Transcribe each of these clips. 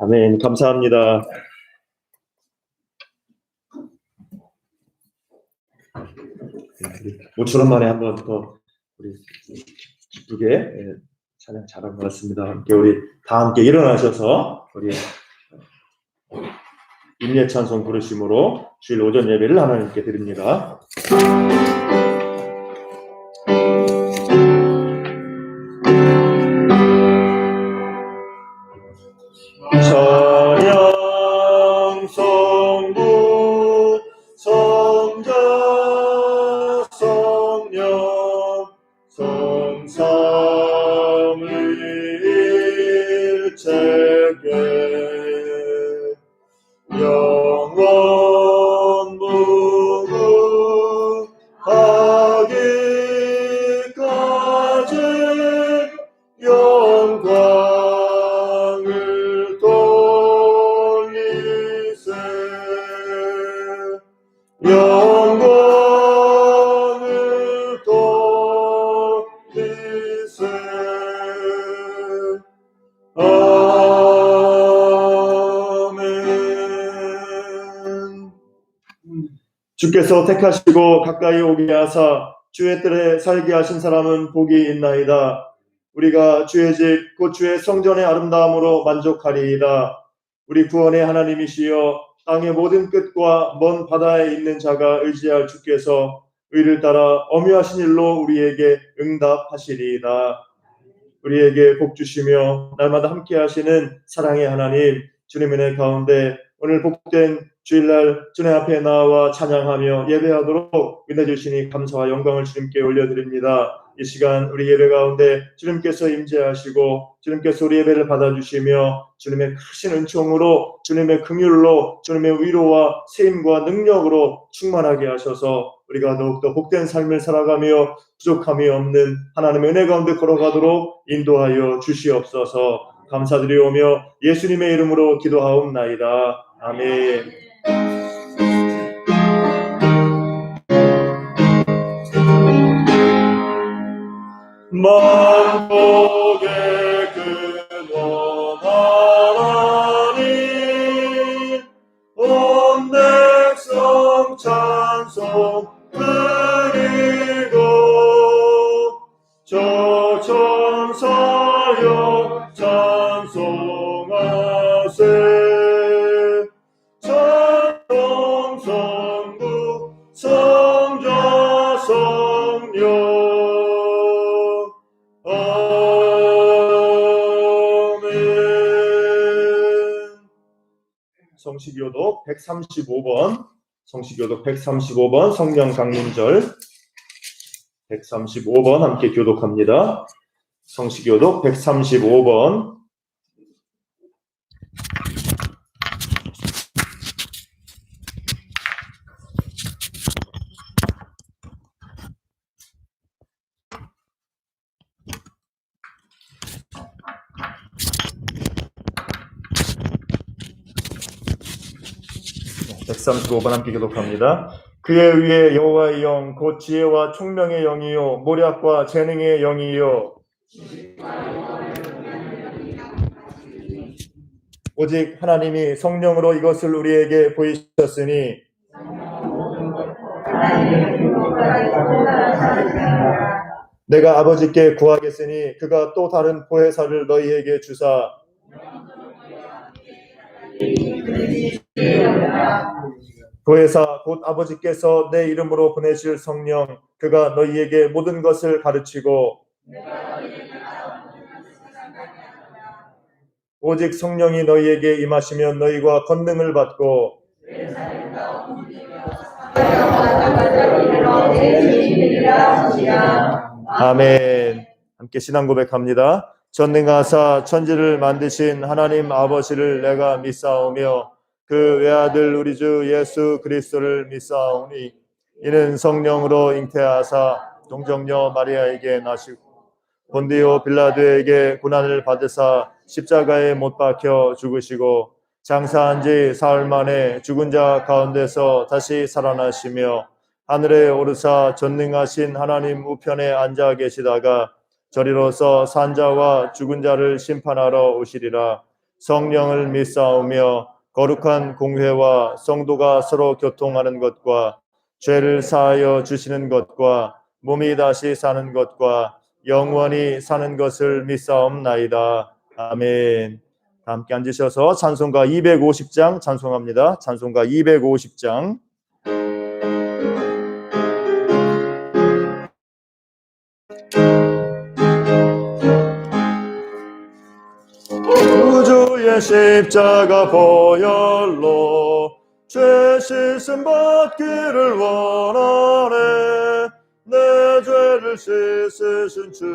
아멘. 감사합니다. 모처럼 만에 한번 더 우리 기쁘게 찬양 잘한 것 같습니다. 다 함께 일어나셔서 우리 임예 찬송 부르심으로 주일 오전 예배를 하나님께 드립니다. 찬양 성부 성자 성령 성삼위일체께 영원 무궁하기까지 영광을 돌리세 영광을 돌리세 아멘. 주께서 택하시고 가까이 오게 하사 주의 뜰에 살게 하신 사람은 복이 있나이다. 우리가 주의 집 곧 주의 성전의 아름다움으로 만족하리이다. 우리 구원의 하나님이시여 땅의 모든 끝과 먼 바다에 있는 자가 의지할 주께서 의를 따라 엄유하신 일로 우리에게 응답하시리이다. 우리에게 복 주시며 날마다 함께 하시는 사랑의 하나님, 주님 은혜 가운데 오늘 복된 주일날 주님 앞에 나와 찬양하며 예배하도록 은혜 주시니 감사와 영광을 주님께 올려드립니다. 이 시간 우리 예배 가운데 주님께서 임재하시고 주님께서 우리 예배를 받아주시며 주님의 크신 은총으로 주님의 긍휼로 주님의 위로와 세임과 능력으로 충만하게 하셔서 우리가 더욱더 복된 삶을 살아가며 부족함이 없는 하나님의 은혜 가운데 걸어가도록 인도하여 주시옵소서. 감사드리오며 예수님의 이름으로 기도하옵나이다. 아멘. 만복의 근원 하나님 온 백성 찬송 드리고 저 천사여 찬송하세 찬송 성부 성자 성령 성시교독 135번 성시교독 135번 성령 강림절 135번 함께 교독합니다. 성시교독 135번 함께 교독합니다. 그의 위에 여호와의 영 곧 지혜와 총명의 영이요 모략과 재능의 영이요 오직 하나님이 성령으로 이것을 우리에게 보이셨으니 내가 아버지께 구하겠으니 그가 또 다른 보혜사를 너희에게 주사 보혜사 곧 아버지께서 내 이름으로 보내실 성령 그가 너희에게 모든 것을 가르치고 오직 성령이 너희에게 임하시면 너희가 권능을 받고 아멘. 함께 신앙 고백합니다. 전능하사 천지를 만드신 하나님 아버지를 내가 믿사오며 그 외아들 우리 주 예수 그리스도를 믿사오니 이는 성령으로 잉태하사 동정녀 마리아에게 나시고 본디오 빌라도에게 고난을 받으사 십자가에 못 박혀 죽으시고 장사한 지 사흘 만에 죽은 자 가운데서 다시 살아나시며 하늘에 오르사 전능하신 하나님 우편에 앉아 계시다가 저리로서 산자와 죽은 자를 심판하러 오시리라. 성령을 믿사오며 거룩한 공회와 성도가 서로 교통하는 것과 죄를 사하여 주시는 것과 몸이 다시 사는 것과 영원히 사는 것을 믿사옵나이다. 아멘. 함께 앉으셔서 찬송가 250장 찬송합니다. 찬송가 250장. 구주의 십자가 보혈로 죄 씻음 받기를 원하네. 내 죄를 씻으신 주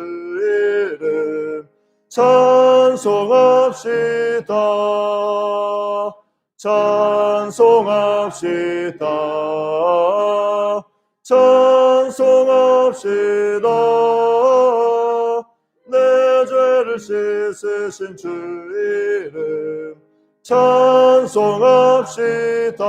이름 찬송합시다. 찬송합시다. 찬송합시다. 내 죄를 씻으신 주 이름 찬송합시다.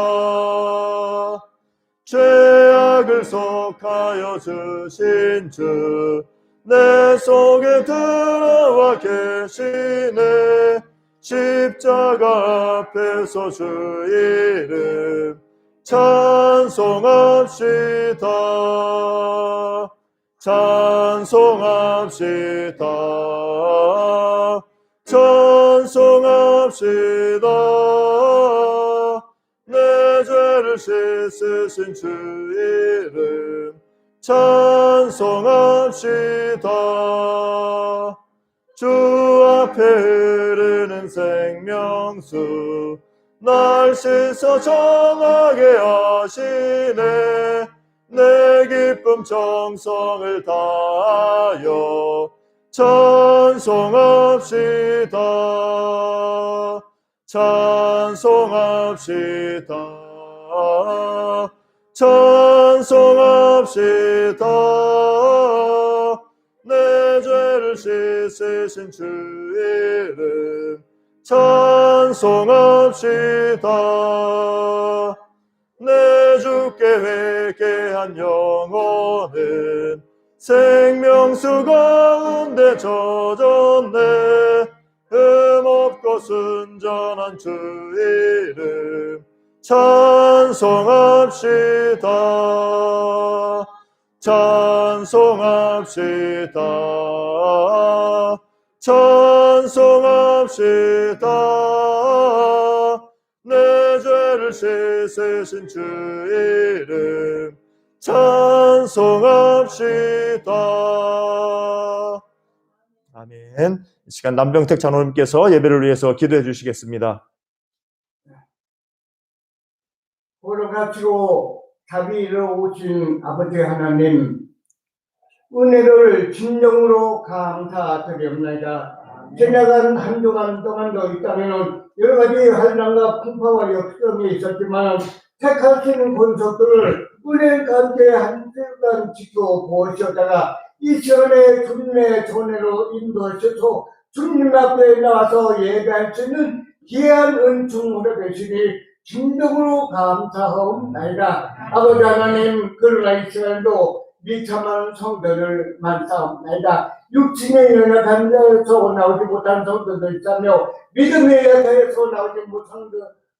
죄악을 속하여 주신 주 내 속에 들어와 계시네. 십자가 앞에서 주 이름 찬송합시다. 찬송합시다. 찬송합시다. 내 죄를 씻으신 주 이름 찬송합시다. 주 앞에 흐르는 생명수 날 씻어 정하게 하시네. 내 기쁨 정성을 다하여 찬송합시다. 찬송합시다. 찬송합시다. 내 죄를 씻으신 주 이름 찬송합시다. 내 주께 회개한 영혼은 생명수 가운데 젖었네. 흠없고 순전한 주 이름 찬송합시다. 찬송합시다. 찬송합시다. 내 죄를 씻으신 주 이름 찬송합시다. 아멘. 이 시간 남병택 장로님께서 예배를 위해서 기도해 주시겠습니다. 걸어가시고 자비로 오신 아버지 하나님, 은혜를 진정으로 감사드립니다. 지나간 한 주간 동안도 있다면 여러 가지 환난과 풍파와 역성이 있었지만 택하시는 권속들을 은혜 가운데 한 주간 지켜보시다가 이 시간에 주님의 전회로 인도하셔서 주님 앞에 나와서 예배할 수 있는 귀한 은총으로 되시니 진정으로 감사하옵나이다. 아버지 하나님, 그러나 이 시간도 비참한 성도를 만나옵나이다. 육신의 연약한 데서 나오지 못한 성도들 있으며 믿음의 연약에서 나오지 못한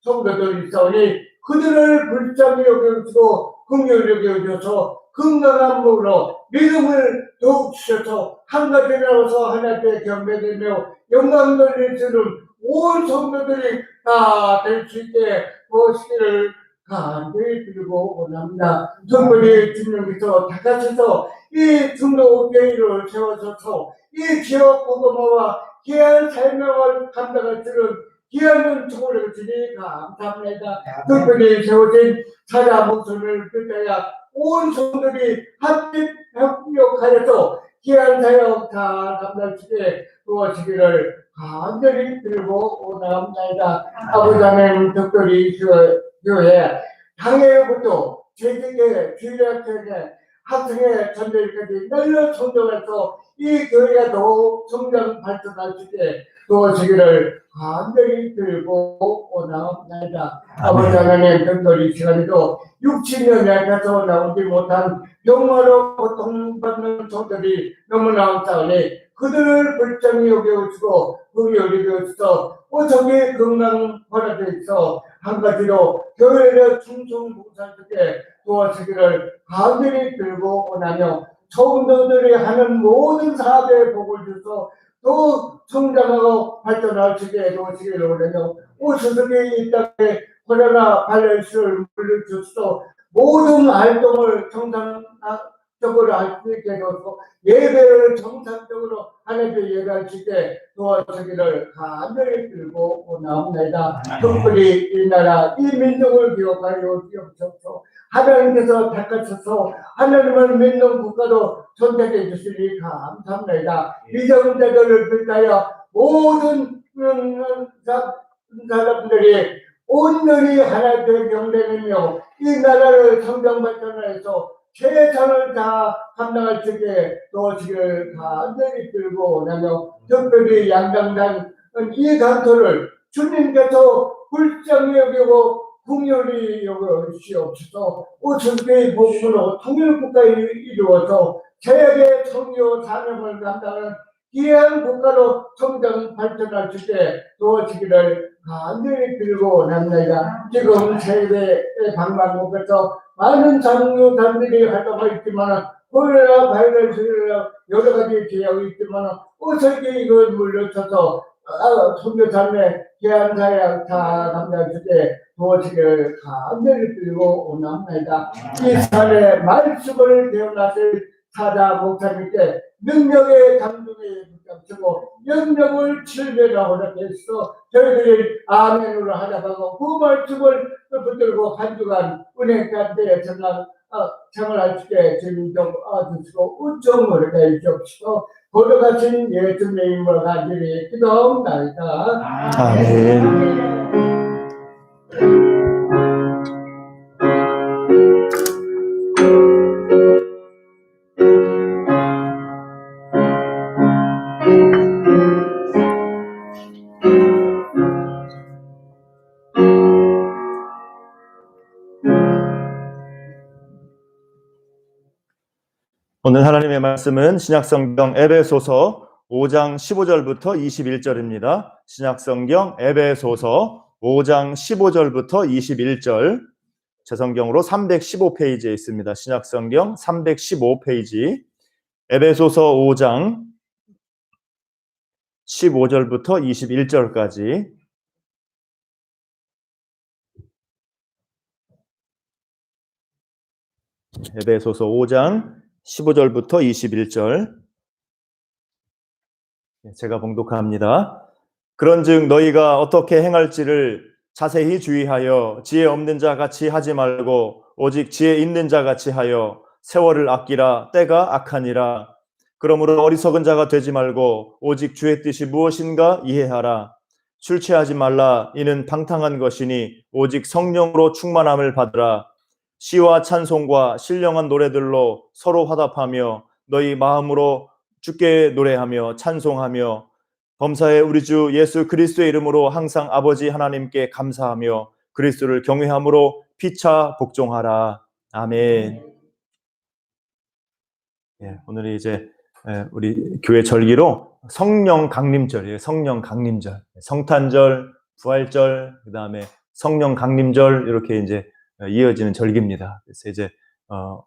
성도들 있으니 그들을 불쌍히 여겨주시고 긍휼히 여겨주셔서 건강한 몸으로 믿음을 더욱 주셔서 한 가지 나와서 하나님께 경배되며 영광 돌리시는 온 성도들이 다 될 수 있게 보시기를 간절히 드리고 원합니다. 정부리 주님께서 다같이서 이 중도 교회를 세워서서 이 지역 복음화와 귀한 설명을 감당할 줄은 귀한 은총을 주니 감사합니다. 특별히 세워진 사자 목소리를 듣다야 온 성도들이 합집 협력하여서 귀한 사역 다 감당하시게 도와주기를 간절히 드리고 원합니다. 아버지 하나님, 특별히 교회 당회부터 재직에 주일학교에 학생회 전도일까지 널려 성장해서 이 교회가 더욱 성장 발전할 수 있게 도와주기를 간절히 드리고 원합니다. 아버지 하나님, 특별히 시간에도 60년 약해서 나오지 못한 병마로 고통받는 성들이 너무나 없사오니 그들을 불쌍히 여겨주시고 긍휼히 여겨주셔서 저기 건강 허락해 있어 한 가지로 교회의 충성봉사들께 도와주기를 간절히 빌고 원하며 성도들이 하는 모든 사업에 복을 주셔서 또 성장하고 발전할 수 있게 도와주기를 원하며 스스로 이 땅에 코로나 바이러스를 물리쳐서 모든 활동을 정상적으로 할 수 있게 해서 예배를 정상적으로 하나님께 예배할 수 있게 도와주기를 간절히 빌고 원합니다. 특별히 이 나라 이 민족을 기억하여 주옵소서. 하나님께서 택하셔서 하나님을 믿는 국가로 선택해 주시니 감사합니다. 미정자들을 비롯하여 모든 사람들이 온전히 하나님의 명령이며 이 나라를 성장 발전해서 최선을 다 감당할 수 있게 도와주기를 간절히 빌고 원하며 특별히 양당단 이 간토를 주님께서 불쌍히 여기고 긍휼히 여기시옵소서. 오순교의 복음으로 통일국가에 이루어서 세계 선교 사명을 감당하는 귀한 국가로 성장 발전할 수 있게 도와주기를 간절히 빌고 원합니다. 지금 세계의 방방곡곡에서 많은 장로단들이 활동하고 있지만 코로나 바이러스로 여러 가지 제약이 있지만 어떻게 이걸 물려쳐서 선교사님의 귀한 사역 다 감당할 수 있게 도와주기를 간절히 빌고 원합니다. 이 산의 말씀을 배워나실 사자 목사님께 능력의 감동에 붙잡고 영역을 칠배라고 해서 저희들이 아멘으로 하자고 그 말씀을 붙들고 한 주간 은혜 가운데 생활할 수 있게 주님도 주시고 우정을 해주시고 거듭하신 예수님의 이름으로 간절히 기도합니다. 아멘. 오늘 하나님의 말씀은 신약성경 에베소서 5장 15절부터 21절입니다. 신약성경 에베소서 5장 15절부터 21절, 제 성경으로 315페이지에 있습니다. 신약성경 315페이지, 에베소서 5장 15절부터 21절까지. 에베소서 5장 15절부터 21절, 제가 봉독합니다. 그런즉 너희가 어떻게 행할지를 자세히 주의하여 지혜 없는 자 같이 하지 말고 오직 지혜 있는 자 같이 하여 세월을 아끼라. 때가 악하니라. 그러므로 어리석은 자가 되지 말고 오직 주의 뜻이 무엇인가 이해하라. 술 취하지 말라. 이는 방탕한 것이니 오직 성령으로 충만함을 받으라. 시와 찬송과 신령한 노래들로 서로 화답하며 너희 마음으로 주께 노래하며 찬송하며 범사에 우리 주 예수 그리스도의 이름으로 항상 아버지 하나님께 감사하며 그리스도를 경외함으로 피차 복종하라. 아멘. 오늘이 이제 우리 교회 절기로 성령 강림절이에요. 성령 강림절, 성탄절, 부활절, 그 다음에 성령 강림절, 이렇게 이제 이어지는 절기입니다. 그래서 이제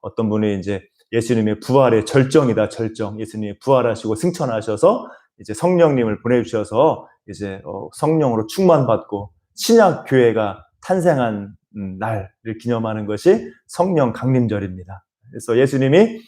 어떤 분이 이제 예수님의 부활의 절정이다, 절정. 예수님이 부활하시고 승천하셔서 이제 성령님을 보내주셔서 이제 성령으로 충만받고 신약 교회가 탄생한 날을 기념하는 것이 성령 강림절입니다. 그래서 예수님이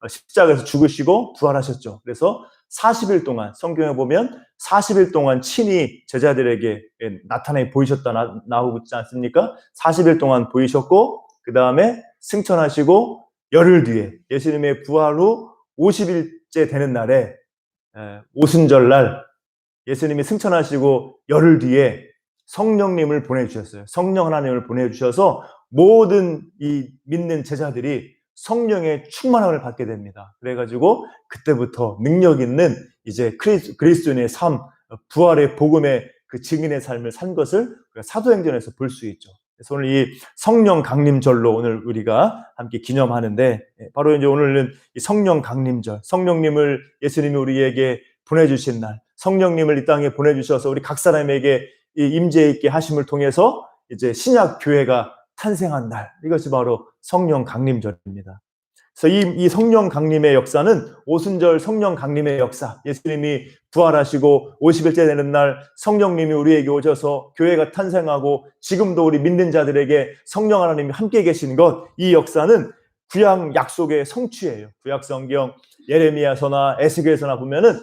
십자가에서 죽으시고 부활하셨죠. 그래서 40일 동안, 성경에 보면 40일 동안 친히 제자들에게 나타내 보이셨다 나오고 있지 않습니까? 40일 동안 보이셨고 그 다음에 승천하시고 열흘 뒤에 예수님의 부활 후 50일째 되는 날에 오순절날 예수님이 승천하시고 열흘 뒤에 성령님을 보내주셨어요. 성령 하나님을 보내주셔서 모든 이 믿는 제자들이 성령의 충만함을 받게 됩니다. 그래가지고 그때부터 능력 있는 이제 그리스도인의 삶, 부활의 복음의 그 증인의 삶을 산 것을 사도행전에서 볼 수 있죠. 그래서 오늘 이 성령 강림절로 오늘 우리가 함께 기념하는데, 바로 이제 오늘은 이 성령 강림절, 성령님을 예수님이 우리에게 보내주신 날, 성령님을 이 땅에 보내주셔서 우리 각 사람에게 이 임재 있게 하심을 통해서 이제 신약 교회가 탄생한 날, 이것이 바로 성령 강림절입니다. 그래서 이 성령 강림의 역사는 오순절 성령 강림의 역사, 예수님이 부활하시고 50일째 되는 날 성령님이 우리에게 오셔서 교회가 탄생하고 지금도 우리 믿는 자들에게 성령 하나님이 함께 계신 것, 이 역사는 구약 약속의 성취예요. 구약 성경 예레미야서나 에스겔서나 보면은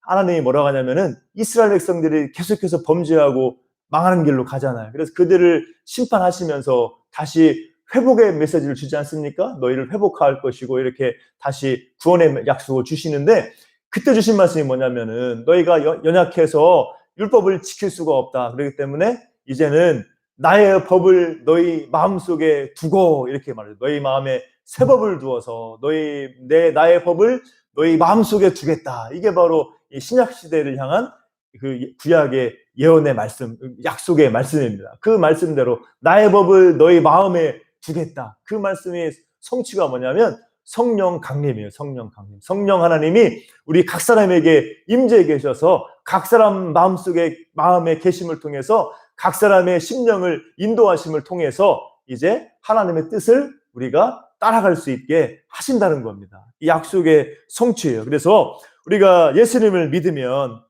하나님이 뭐라고 하냐면은 이스라엘 백성들이 계속해서 범죄하고 망하는 길로 가잖아요. 그래서 그들을 심판하시면서 다시 회복의 메시지를 주지 않습니까? 너희를 회복할 것이고 이렇게 다시 구원의 약속을 주시는데, 그때 주신 말씀이 뭐냐면은 너희가 연약해서 율법을 지킬 수가 없다. 그렇기 때문에 이제는 나의 법을 너희 마음속에 두고, 이렇게 말해요. 너희 마음에 새 법을 두어서 나의 법을 너희 마음속에 두겠다. 이게 바로 이 신약 시대를 향한 그 구약의 예언의 말씀, 약속의 말씀입니다. 그 말씀대로 나의 법을 너희 마음에 두겠다. 그 말씀의 성취가 뭐냐면 성령 강림이에요. 성령 강림. 성령 하나님이 우리 각 사람에게 임재해 계셔서 각 사람 마음의 계심을 통해서 각 사람의 심령을 인도하심을 통해서 이제 하나님의 뜻을 우리가 따라갈 수 있게 하신다는 겁니다. 이 약속의 성취예요. 그래서 우리가 예수님을 믿으면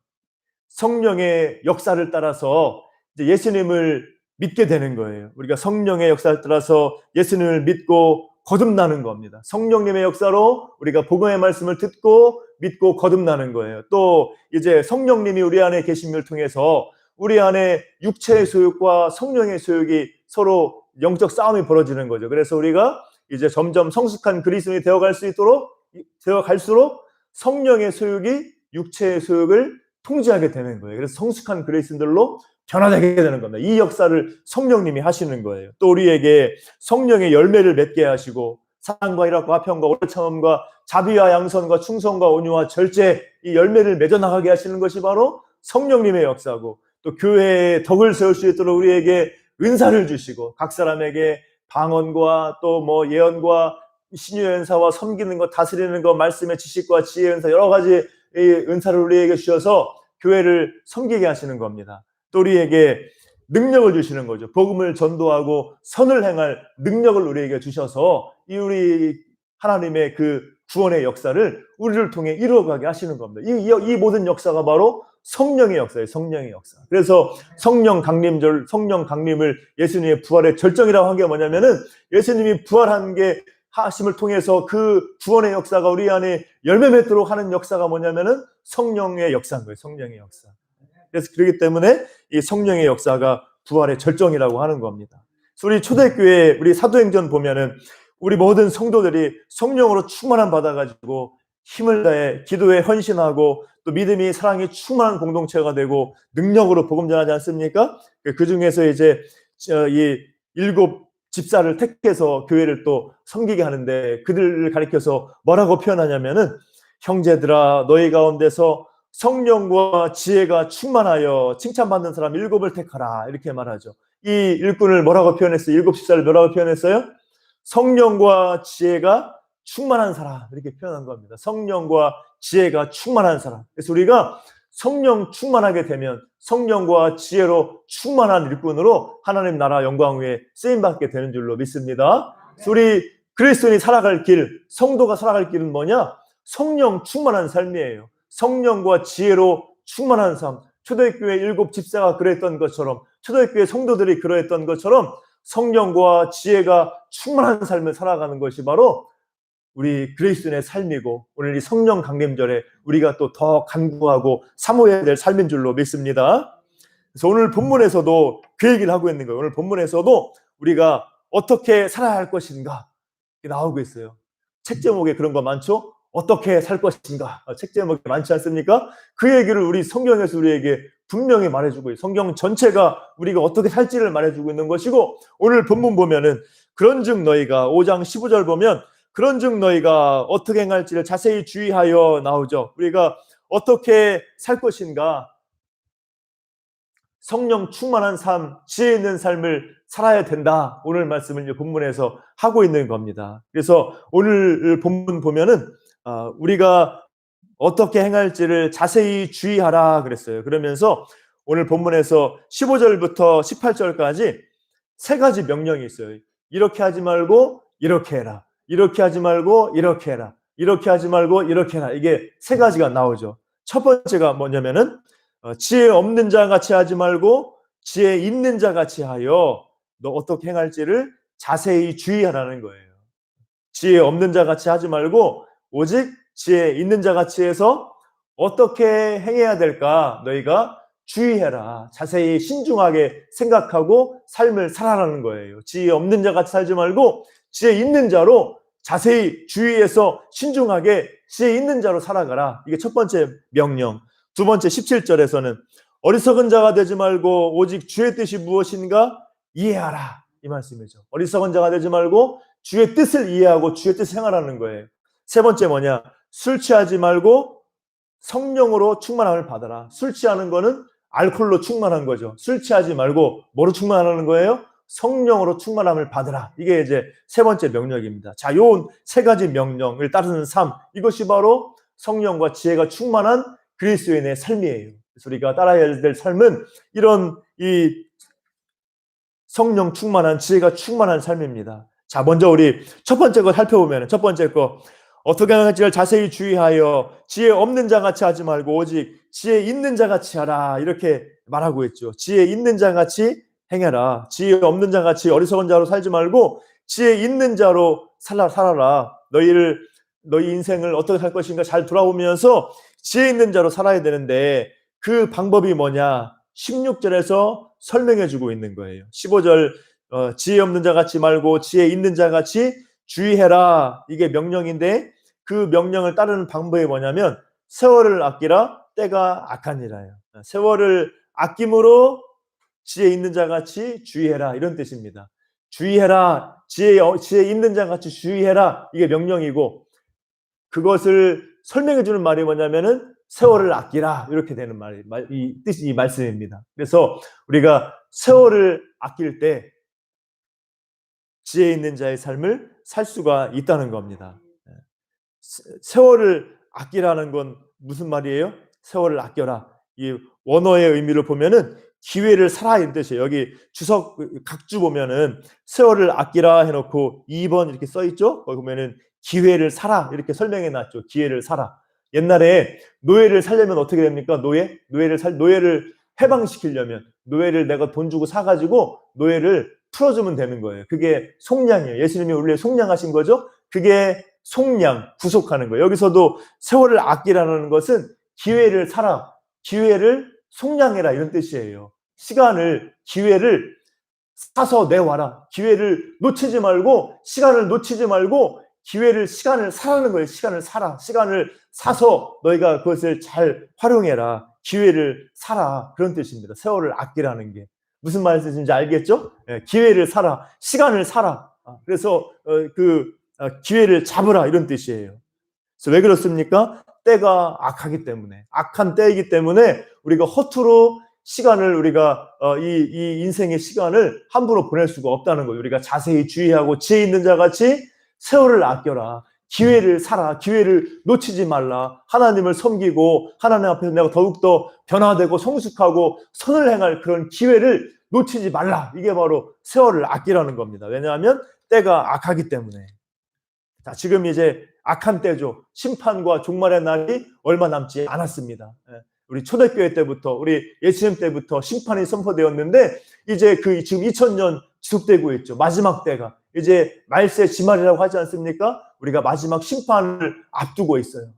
성령의 역사를 따라서 이제 예수님을 믿게 되는 거예요. 우리가 성령의 역사를 따라서 예수님을 믿고 거듭나는 겁니다. 성령님의 역사로 우리가 복음의 말씀을 듣고 믿고 거듭나는 거예요. 또 이제 성령님이 우리 안에 계심을 통해서 우리 안에 육체의 소욕과 성령의 소욕이 서로 영적 싸움이 벌어지는 거죠. 그래서 우리가 이제 점점 성숙한 그리스도인이 되어갈수록 성령의 소욕이 육체의 소욕을 통제하게 되는 거예요. 그래서 성숙한 그리스도인들로 변화되게 되는 겁니다. 이 역사를 성령님이 하시는 거예요. 또 우리에게 성령의 열매를 맺게 하시고 사랑과 희락과 화평과 오래 참음과 자비와 양선과 충성과 온유와 절제, 이 열매를 맺어나가게 하시는 것이 바로 성령님의 역사고, 또 교회의 덕을 세울 수 있도록 우리에게 은사를 주시고 각 사람에게 방언과 또 뭐 예언과 신유의 은사와 섬기는 것, 다스리는 것, 말씀의 지식과 지혜의 은사, 여러 가지 이 은사를 우리에게 주셔서 교회를 섬기게 하시는 겁니다. 또 우리에게 능력을 주시는 거죠. 복음을 전도하고 선을 행할 능력을 우리에게 주셔서 우리 하나님의 그 구원의 역사를 우리를 통해 이루어가게 하시는 겁니다. 이 모든 역사가 바로 성령의 역사예요. 성령의 역사. 그래서 성령 강림절, 성령 강림을 예수님의 부활의 절정이라고 한 게 뭐냐면은 예수님이 부활한 게 하심을 통해서 그 구원의 역사가 우리 안에 열매 맺도록 하는 역사가 뭐냐면은 성령의 역사인 거예요. 성령의 역사. 그래서 그렇기 때문에 이 성령의 역사가 부활의 절정이라고 하는 겁니다. 그래서 우리 초대교회, 우리 사도행전 보면은 우리 모든 성도들이 성령으로 충만함 받아가지고 힘을 다해 기도에 헌신하고 또 믿음이 사랑이 충만한 공동체가 되고 능력으로 복음 전하지 않습니까? 그 중에서 이제 이 7 집사를 택해서 교회를 또 섬기게 하는데, 그들을 가리켜서 뭐라고 표현하냐면은 형제들아 너희 가운데서 성령과 지혜가 충만하여 칭찬받는 사람 7을 택하라, 이렇게 말하죠. 이 일꾼을 뭐라고 표현했어요? 7 집사를 뭐라고 표현했어요? 성령과 지혜가 충만한 사람, 이렇게 표현한 겁니다. 성령과 지혜가 충만한 사람. 그래서 우리가 성령 충만하게 되면 성령과 지혜로 충만한 일꾼으로 하나님 나라 영광 위에 쓰임받게 되는 줄로 믿습니다. 그래서 우리 그리스도인이 살아갈 길, 성도가 살아갈 길은 뭐냐? 성령 충만한 삶이에요. 성령과 지혜로 충만한 삶. 초대교회 7 집사가 그랬던 것처럼, 초대교회 성도들이 그러했던 것처럼 성령과 지혜가 충만한 삶을 살아가는 것이 바로 우리 그리스도인의 삶이고, 오늘 이 성령 강림절에 우리가 또 더 간구하고 사모해야 될 삶인 줄로 믿습니다. 그래서 오늘 본문에서도 그 얘기를 하고 있는 거예요. 오늘 본문에서도 우리가 어떻게 살아야 할 것인가 나오고 있어요. 책 제목에 그런 거 많죠? 어떻게 살 것인가? 책 제목이 많지 않습니까? 그 얘기를 우리 성경에서 우리에게 분명히 말해주고 있어요. 성경 전체가 우리가 어떻게 살지를 말해주고 있는 것이고, 오늘 본문 보면은 그런즉 너희가 5장 15절 보면 그런즉 너희가 어떻게 행할지를 자세히 주의하여 나오죠. 우리가 어떻게 살 것인가? 성령 충만한 삶, 지혜 있는 삶을 살아야 된다. 오늘 말씀을 본문에서 하고 있는 겁니다. 그래서 오늘 본문 보면은 우리가 어떻게 행할지를 자세히 주의하라 그랬어요. 그러면서 오늘 본문에서 15절부터 18절까지 세 가지 명령이 있어요. 이렇게 하지 말고 이렇게 해라. 이렇게 하지 말고 이렇게 해라. 이렇게 하지 말고 이렇게 해라. 이게 세 가지가 나오죠. 첫 번째가 뭐냐면은 지혜 없는 자 같이 하지 말고 지혜 있는 자 같이 하여 너 어떻게 행할지를 자세히 주의하라는 거예요. 지혜 없는 자 같이 하지 말고 오직 지혜 있는 자 같이 해서 어떻게 행해야 될까 너희가 주의해라. 자세히 신중하게 생각하고 삶을 살아라는 거예요. 지혜 없는 자 같이 살지 말고 지혜 있는 자로 자세히 주의해서 신중하게 지혜 있는 자로 살아가라. 이게 첫 번째 명령. 두 번째 17절에서는 어리석은 자가 되지 말고 오직 주의 뜻이 무엇인가 이해하라. 이 말씀이죠. 어리석은 자가 되지 말고 주의 뜻을 이해하고 주의 뜻을 행하라는 거예요. 세 번째 뭐냐? 술 취하지 말고 성령으로 충만함을 받아라. 술 취하는 거는 알코올로 충만한 거죠. 술 취하지 말고 뭐로 충만하는 거예요? 성령으로 충만함을 받으라. 이게 이제 세 번째 명령입니다. 자, 요 세 가지 명령을 따르는 삶, 이것이 바로 성령과 지혜가 충만한 그리스도인의 삶이에요. 그래서 우리가 따라야 될 삶은 이런 이 성령 충만한 지혜가 충만한 삶입니다. 자, 먼저 우리 첫 번째 거 살펴보면 첫 번째 거 어떻게 하는지를 자세히 주의하여 지혜 없는 자 같이 하지 말고 오직 지혜 있는 자 같이 하라. 이렇게 말하고 있죠. 지혜 있는 자 같이 행해라. 지혜 없는 자 같이 어리석은 자로 살지 말고 지혜 있는 자로 살아라. 너희 인생을 어떻게 살 것인가 잘 돌아보면서 지혜 있는 자로 살아야 되는데 그 방법이 뭐냐? 16절에서 설명해 주고 있는 거예요. 15절 지혜 없는 자 같이 말고 지혜 있는 자 같이 주의해라. 이게 명령인데 그 명령을 따르는 방법이 뭐냐면 세월을 아끼라 때가 악하니라요. 세월을 아낌으로 지혜 있는 자 같이 주의해라. 이런 뜻입니다. 주의해라. 지혜 있는 자 같이 주의해라. 이게 명령이고 그것을 설명해 주는 말이 뭐냐면은 세월을 아끼라. 이렇게 되는 이 말씀입니다. 그래서 우리가 세월을 아낄 때 지혜 있는 자의 삶을 살 수가 있다는 겁니다. 세월을 아끼라는 건 무슨 말이에요? 세월을 아껴라. 이 원어의 의미를 보면은 기회를 살아 이런 뜻이에요. 여기 주석 각주 보면은 세월을 아끼라 해놓고 2번 이렇게 써 있죠? 거기 보면은 기회를 살아 이렇게 설명해 놨죠. 기회를 살아. 옛날에 노예를 살려면 어떻게 됩니까? 노예를 해방시키려면 노예를 내가 돈 주고 사가지고 노예를 풀어주면 되는 거예요. 그게 속량이에요. 예수님이 우리를 속량하신 거죠. 그게 속량, 구속하는 거예요. 여기서도 세월을 아끼라는 것은 기회를 살아, 기회를 속량해라 이런 뜻이에요. 기회를 사서 내와라. 기회를 놓치지 말고 시간을 놓치지 말고 시간을 사라는 거예요. 시간을 사라. 시간을 사서 너희가 그것을 잘 활용해라. 기회를 사라. 그런 뜻입니다. 세월을 아끼라는 게. 무슨 말씀인지 알겠죠? 기회를 사라. 시간을 사라. 그래서 기회를 잡으라. 이런 뜻이에요. 그래서 왜 그렇습니까? 때가 악하기 때문에. 악한 때이기 때문에 우리가 허투루 시간을 이 인생의 시간을 함부로 보낼 수가 없다는 거예요. 우리가 자세히 주의하고 지혜 있는 자 같이 세월을 아껴라. 기회를 살아. 기회를 놓치지 말라. 하나님을 섬기고 하나님 앞에서 내가 더욱더 변화되고 성숙하고 선을 행할 그런 기회를 놓치지 말라. 이게 바로 세월을 아끼라는 겁니다. 왜냐하면 때가 악하기 때문에. 자, 지금 이제 악한 때죠. 심판과 종말의 날이 얼마 남지 않았습니다. 우리 초대교회 때부터 우리 예수님 때부터 심판이 선포되었는데 이제 지금 2000년 지속되고 있죠. 마지막 때가 이제 말세 지말이라고 하지 않습니까? 우리가 마지막 심판을 앞두고 있어요.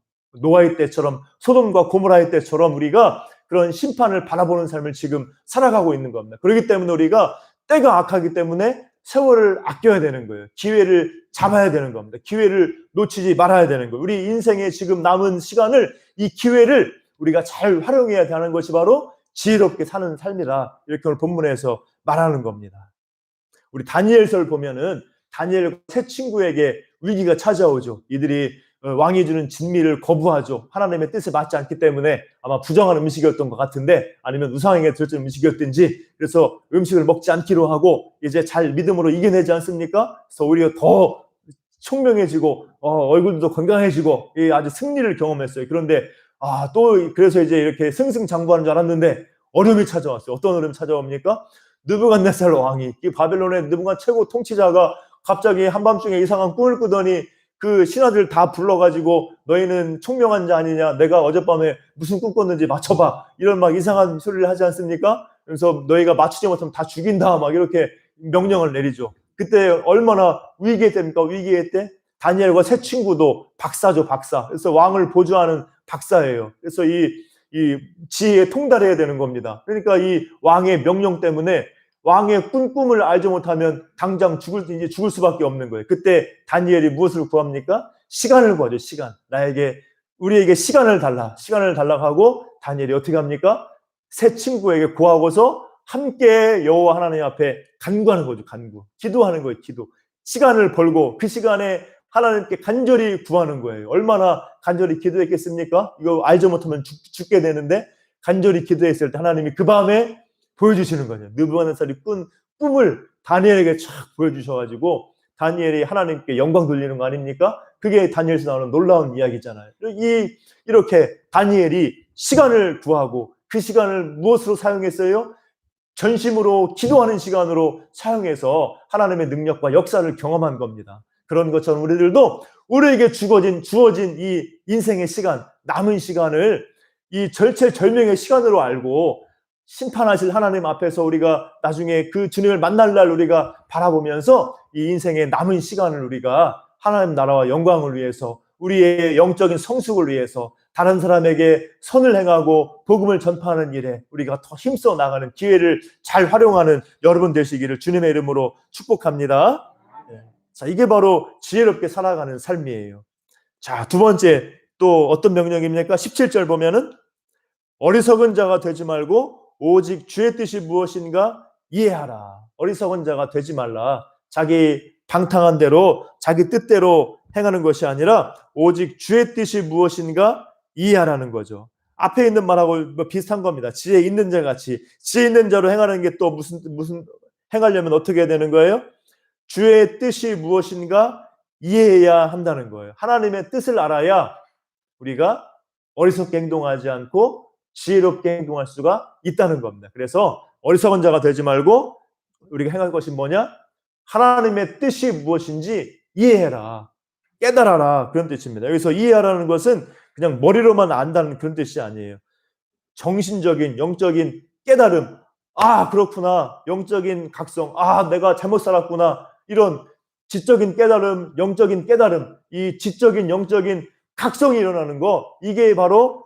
노아의 때처럼 소돔과 고모라의 때처럼 우리가 그런 심판을 바라보는 삶을 지금 살아가고 있는 겁니다. 그렇기 때문에 우리가 때가 악하기 때문에 세월을 아껴야 되는 거예요. 기회를 잡아야 되는 겁니다. 기회를 놓치지 말아야 되는 거예요. 우리 인생에 지금 남은 시간을 이 기회를 우리가 잘 활용해야 하는 것이 바로 지혜롭게 사는 삶이라 이렇게 오늘 본문에서 말하는 겁니다. 우리 다니엘서를 보면은 다니엘 세 친구에게 위기가 찾아오죠. 이들이 왕이 주는 진미를 거부하죠. 하나님의 뜻에 맞지 않기 때문에 아마 부정한 음식이었던 것 같은데 아니면 우상에게 드렸던 음식이었든지 그래서 음식을 먹지 않기로 하고 이제 잘 믿음으로 이겨내지 않습니까? 그래서 오히려 더 총명해지고 얼굴도 건강해지고 아주 승리를 경험했어요. 그런데 또 그래서 이제 이렇게 승승장구하는 줄 알았는데 어려움이 찾아왔어요. 어떤 어려움이 찾아옵니까? 느부갓네살 왕이, 이 바벨론의 느부갓 최고 통치자가 갑자기 한밤중에 이상한 꿈을 꾸더니 그 신하들 다 불러가지고 너희는 총명한 자 아니냐, 내가 어젯밤에 무슨 꿈 꿨는지 맞춰봐, 이런 막 이상한 소리를 하지 않습니까? 그래서 너희가 맞추지 못하면 다 죽인다, 막 이렇게 명령을 내리죠. 그때 얼마나 위기의 때입니까? 위기의 때 다니엘과 세 친구도 박사죠, 박사. 그래서 왕을 보조하는 박사예요. 그래서 이 지혜에 통달해야 되는 겁니다. 그러니까 이 왕의 명령 때문에 왕의 꿈을 알지 못하면 당장 죽을 수밖에 없는 거예요. 그때 다니엘이 무엇을 구합니까? 시간을 구하죠. 시간. 우리에게 시간을 달라. 시간을 달라고 하고 다니엘이 어떻게 합니까? 세 친구에게 구하고서 함께 여호와 하나님 앞에 간구하는 거죠. 간구. 기도하는 거예요. 기도. 시간을 벌고 그 시간에 하나님께 간절히 구하는 거예요. 얼마나 간절히 기도했겠습니까? 이거 알지 못하면 죽게 되는데 간절히 기도했을 때 하나님이 그 밤에 보여주시는 거죠. 느부갓네살이 꾼 꿈을 다니엘에게 쫙 보여주셔가지고 다니엘이 하나님께 영광 돌리는 거 아닙니까? 그게 다니엘에서 나오는 놀라운 이야기잖아요. 이렇게 다니엘이 시간을 구하고 그 시간을 무엇으로 사용했어요? 전심으로 기도하는 시간으로 사용해서 하나님의 능력과 역사를 경험한 겁니다. 그런 것처럼 우리들도 우리에게 주어진 이 인생의 시간, 남은 시간을 이 절체절명의 시간으로 알고 심판하실 하나님 앞에서 우리가 나중에 그 주님을 만날 날 우리가 바라보면서 이 인생의 남은 시간을 우리가 하나님 나라와 영광을 위해서, 우리의 영적인 성숙을 위해서, 다른 사람에게 선을 행하고 복음을 전파하는 일에 우리가 더 힘써 나가는 기회를 잘 활용하는 여러분 되시기를 주님의 이름으로 축복합니다. 자, 이게 바로 지혜롭게 살아가는 삶이에요. 자, 두 번째 또 어떤 명령입니까? 17절 보면은 어리석은 자가 되지 말고 오직 주의 뜻이 무엇인가 이해하라. 어리석은 자가 되지 말라. 자기 방탕한 대로 자기 뜻대로 행하는 것이 아니라 오직 주의 뜻이 무엇인가 이해하라는 거죠. 앞에 있는 말하고 비슷한 겁니다. 지혜 있는 자 같이, 지혜 있는 자로 행하는 게 또 무슨 행하려면 어떻게 해야 되는 거예요? 주의 뜻이 무엇인가 이해해야 한다는 거예요. 하나님의 뜻을 알아야 우리가 어리석게 행동하지 않고 지혜롭게 행동할 수가 있다는 겁니다. 그래서 어리석은 자가 되지 말고 우리가 행할 것이 뭐냐? 하나님의 뜻이 무엇인지 이해해라. 깨달아라. 그런 뜻입니다. 여기서 이해하라는 것은 그냥 머리로만 안다는 그런 뜻이 아니에요. 정신적인, 영적인 깨달음. 그렇구나. 영적인 각성. 내가 잘못 살았구나. 이런 지적인 깨달음, 영적인 깨달음, 이 지적인, 영적인 각성이 일어나는 거, 이게 바로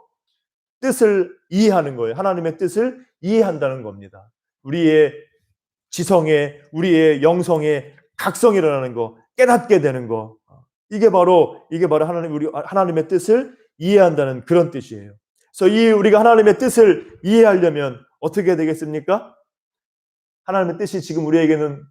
뜻을 이해하는 거예요. 하나님의 뜻을 이해한다는 겁니다. 우리의 지성에, 우리의 영성에 각성이 일어나는 거, 깨닫게 되는 거, 이게 바로 하나님의 뜻을 이해한다는 그런 뜻이에요. 그래서 우리가 하나님의 뜻을 이해하려면 어떻게 되겠습니까? 하나님의 뜻이 지금 우리에게는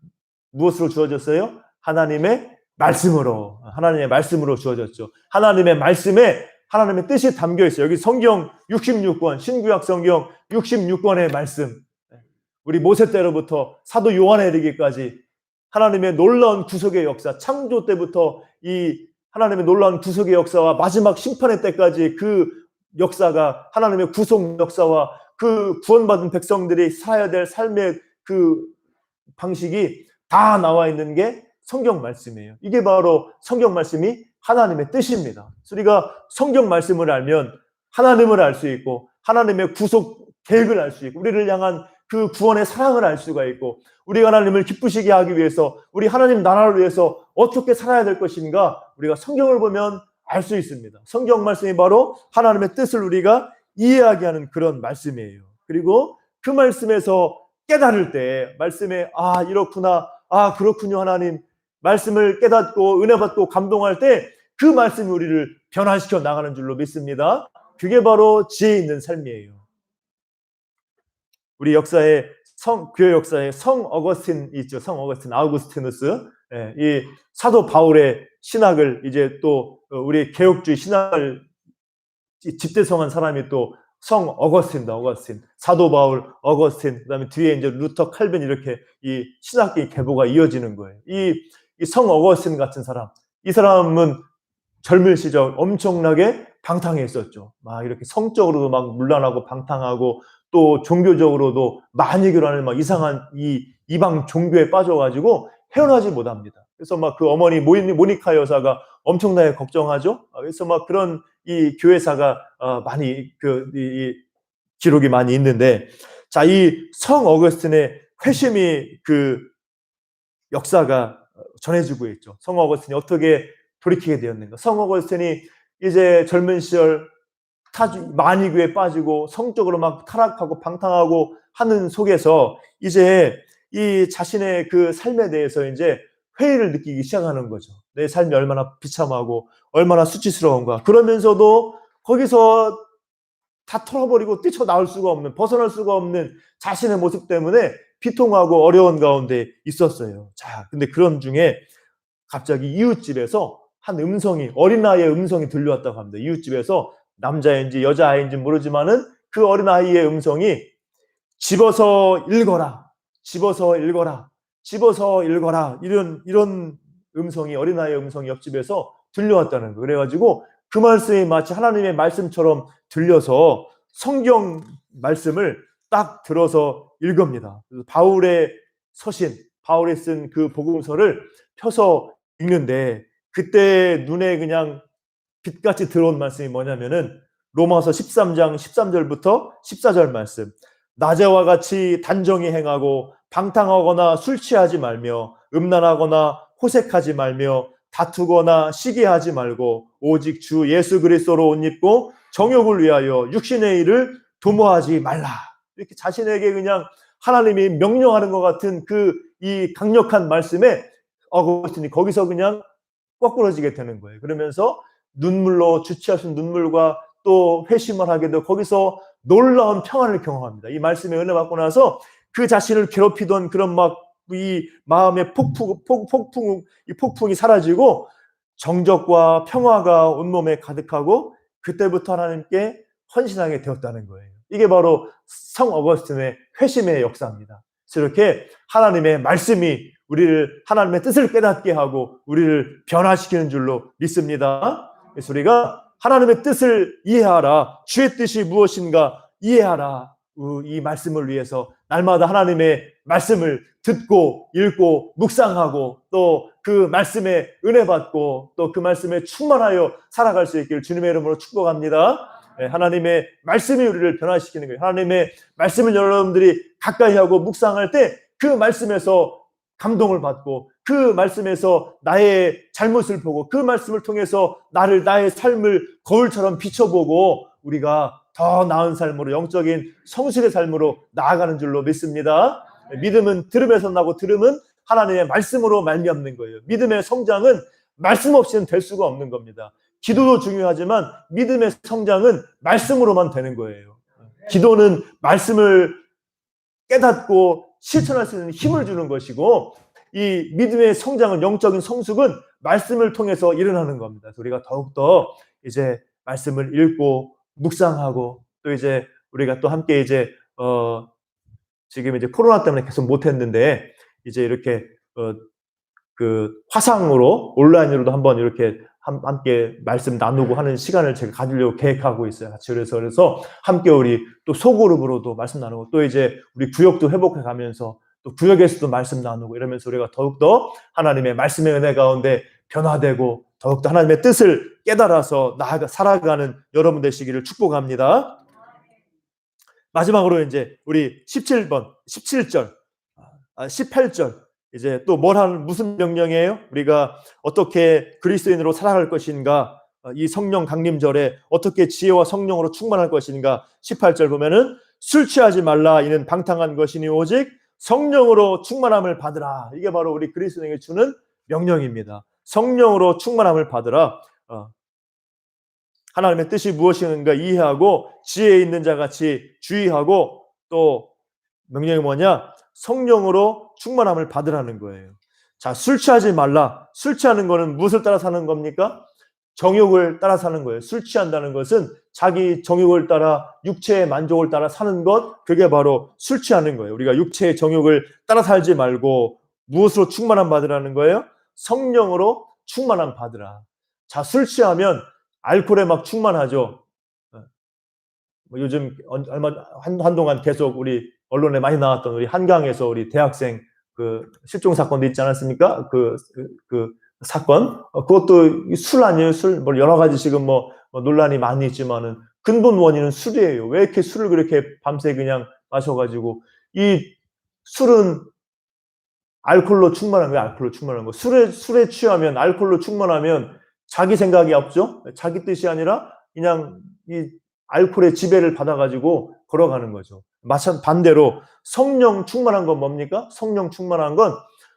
무엇으로 주어졌어요? 하나님의 말씀으로 주어졌죠. 하나님의 말씀에 하나님의 뜻이 담겨 있어요. 여기 성경 66권, 신구약 성경 66권의 말씀. 우리 모세 때로부터 사도 요한에 이르기까지 하나님의 놀라운 구속의 역사, 창조 때부터 이 하나님의 놀라운 구속의 역사와 마지막 심판의 때까지 그 역사가, 하나님의 구속 역사와 그 구원받은 백성들이 살아야 될 삶의 그 방식이 다 나와 있는 게 성경 말씀이에요. 이게 바로 성경 말씀이 하나님의 뜻입니다. 우리가 성경 말씀을 알면 하나님을 알 수 있고 하나님의 구속 계획을 알 수 있고 우리를 향한 그 구원의 사랑을 알 수가 있고 우리가 하나님을 기쁘시게 하기 위해서 우리 하나님 나라를 위해서 어떻게 살아야 될 것인가 우리가 성경을 보면 알 수 있습니다. 성경 말씀이 바로 하나님의 뜻을 우리가 이해하게 하는 그런 말씀이에요. 그리고 그 말씀에서 깨달을 때 말씀에 이렇구나, 그렇군요 하나님, 말씀을 깨닫고 은혜 받고 감동할 때 그 말씀이 우리를 변화시켜 나가는 줄로 믿습니다. 그게 바로 지혜 있는 삶이에요. 우리 역사에 교회 역사에 성 어거스틴 있죠. 성 어거스틴, 아우구스티누스. 이 사도 바울의 신학을 이제 또 우리 개혁주의 신학을 집대성한 사람이 또 성 어거스틴다. 어거스틴, 사도 바울, 어거스틴, 그다음에 뒤에 이제 루터, 칼빈 이렇게 이 신학의 계보가 이어지는 거예요. 이 성 어거스틴 같은 사람, 이 사람은 젊은 시절 엄청나게 방탕했었죠. 막 이렇게 성적으로도 막 문란하고 방탕하고 또 종교적으로도 만이교라는 막 이상한 이 이방 종교에 빠져가지고 헤어나지 못합니다. 그래서 막 그 어머니 모니카 여사가 엄청나게 걱정하죠. 그래서 막 그런 이 교회사가 많이 이 기록이 많이 있는데, 자, 이 성 어거스틴의 회심이 그 역사가 전해지고 있죠. 성 어거스틴이 어떻게 돌이키게 되었는가. 성 어거스틴이 이제 젊은 시절 만이교에 빠지고 성적으로 막 타락하고 방탕하고 하는 속에서 이제 이 자신의 그 삶에 대해서 이제 회의를 느끼기 시작하는 거죠. 내 삶이 얼마나 비참하고 얼마나 수치스러운가. 그러면서도 거기서 다 털어버리고 뛰쳐나올 수가 없는, 벗어날 수가 없는 자신의 모습 때문에 비통하고 어려운 가운데 있었어요. 자, 근데 그런 중에 갑자기 이웃집에서 한 음성이, 어린아이의 음성이 들려왔다고 합니다. 이웃집에서 남자인지 여자아이인지 모르지만은 그 어린아이의 음성이 집어서 읽어라, 집어서 읽어라, 집어서 읽어라, 이런 음성이, 어린아이의 음성이 옆집에서 들려왔다는 거예요. 그래가지고 그 말씀이 마치 하나님의 말씀처럼 들려서 성경 말씀을 딱 들어서 읽습니다. 바울의 서신, 바울이 쓴 그 복음서를 펴서 읽는데 그때 눈에 그냥 빛같이 들어온 말씀이 뭐냐면은 로마서 13장 13절부터 14절 말씀. 낮에와 같이 단정히 행하고 방탕하거나 술 취하지 말며 음란하거나 호색하지 말며 다투거나 시기하지 말고 오직 주 예수 그리스도로 옷 입고 정욕을 위하여 육신의 일을 도모하지 말라. 이렇게 자신에게 그냥 하나님이 명령하는 것 같은 그 이 강력한 말씀에 어거스틴이 거기서 그냥 꽉꾸러지게 되는 거예요. 그러면서 눈물로 주체하신 눈물과 또 회심을 하게 되고 거기서 놀라운 평안을 경험합니다. 이 말씀에 은혜 받고 나서 그 자신을 괴롭히던 그런 막 이 마음의 폭풍이 사라지고 정적과 평화가 온몸에 가득하고 그때부터 하나님께 헌신하게 되었다는 거예요. 이게 바로 성 어거스틴의 회심의 역사입니다. 이렇게 하나님의 말씀이 우리를 하나님의 뜻을 깨닫게 하고 우리를 변화시키는 줄로 믿습니다. 그래서 우리가 하나님의 뜻을 이해하라, 주의 뜻이 무엇인가 이해하라. 이 말씀을 위해서 날마다 하나님의 말씀을 듣고 읽고 묵상하고 또 그 말씀에 은혜 받고 또 그 말씀에 충만하여 살아갈 수 있기를 주님의 이름으로 축복합니다. 하나님의 말씀이 우리를 변화시키는 거예요. 하나님의 말씀을 여러분들이 가까이 하고 묵상할 때 그 말씀에서 감동을 받고 그 말씀에서 나의 잘못을 보고 그 말씀을 통해서 나의 삶을 거울처럼 비춰보고 우리가 더 나은 삶으로, 영적인 성실의 삶으로 나아가는 줄로 믿습니다. 믿음은 들음에서 나고 들음은 하나님의 말씀으로 말미암는 거예요. 믿음의 성장은 말씀 없이는 될 수가 없는 겁니다. 기도도 중요하지만 믿음의 성장은 말씀으로만 되는 거예요. 기도는 말씀을 깨닫고 실천할 수 있는 힘을 주는 것이고 이 믿음의 성장은, 영적인 성숙은 말씀을 통해서 일어나는 겁니다. 그래서 우리가 더욱더 이제 말씀을 읽고 묵상하고 또 이제 우리가 또 함께 이제 지금 이제 코로나 때문에 계속 못했는데 이제 이렇게 그 화상으로 온라인으로도 한번 이렇게 함께 말씀 나누고 하는 시간을 제가 가지려고 계획하고 있어요. 같이 그래서 함께 우리 또 소그룹으로도 말씀 나누고 또 이제 우리 구역도 회복해 가면서 또 구역에서도 말씀 나누고 이러면서 우리가 더욱더 하나님의 말씀의 은혜 가운데 변화되고 더욱더 하나님의 뜻을 깨달아서 나아가 살아가는 여러분 되시기를 축복합니다. 마지막으로 이제 우리 17번, 17절, 18절 이제 또 무슨 명령이에요? 우리가 어떻게 그리스도인으로 살아갈 것인가? 이 성령 강림절에 어떻게 지혜와 성령으로 충만할 것인가? 18절 보면은 술 취하지 말라. 이는 방탕한 것이니 오직 성령으로 충만함을 받으라. 이게 바로 우리 그리스도인에게 주는 명령입니다. 성령으로 충만함을 받으라. 하나님의 뜻이 무엇인가 이해하고 지혜 있는 자 같이 주의하고 또 명령이 뭐냐? 성령으로 충만함을 받으라는 거예요. 자, 술 취하지 말라. 술 취하는 거는 무엇을 따라 사는 겁니까? 정욕을 따라 사는 거예요. 술 취한다는 것은 자기 정욕을 따라 육체의 만족을 따라 사는 것, 그게 바로 술 취하는 거예요. 우리가 육체의 정욕을 따라 살지 말고 무엇으로 충만함 받으라는 거예요? 성령으로 충만함 받으라. 자, 술 취하면 알코올에 막 충만하죠. 뭐 요즘 한동안 계속 우리 언론에 많이 나왔던 우리 한강에서 우리 대학생 그 실종 사건도 있지 않았습니까? 그 사건. 그것도 술 아니에요? 술. 뭐 여러 가지 지금 뭐 논란이 많이 있지만은 근본 원인은 술이에요. 왜 이렇게 술을 그렇게 밤새 그냥 마셔가지고 이 술은 알코올로 충만한 거예요. 알코올로 충만한 거. 술에 취하면 알코올로 충만하면 자기 생각이 없죠. 자기 뜻이 아니라 그냥 이 알코올의 지배를 받아가지고 걸어가는 거죠. 반대로 성령 충만한 건 뭡니까? 성령 충만한 건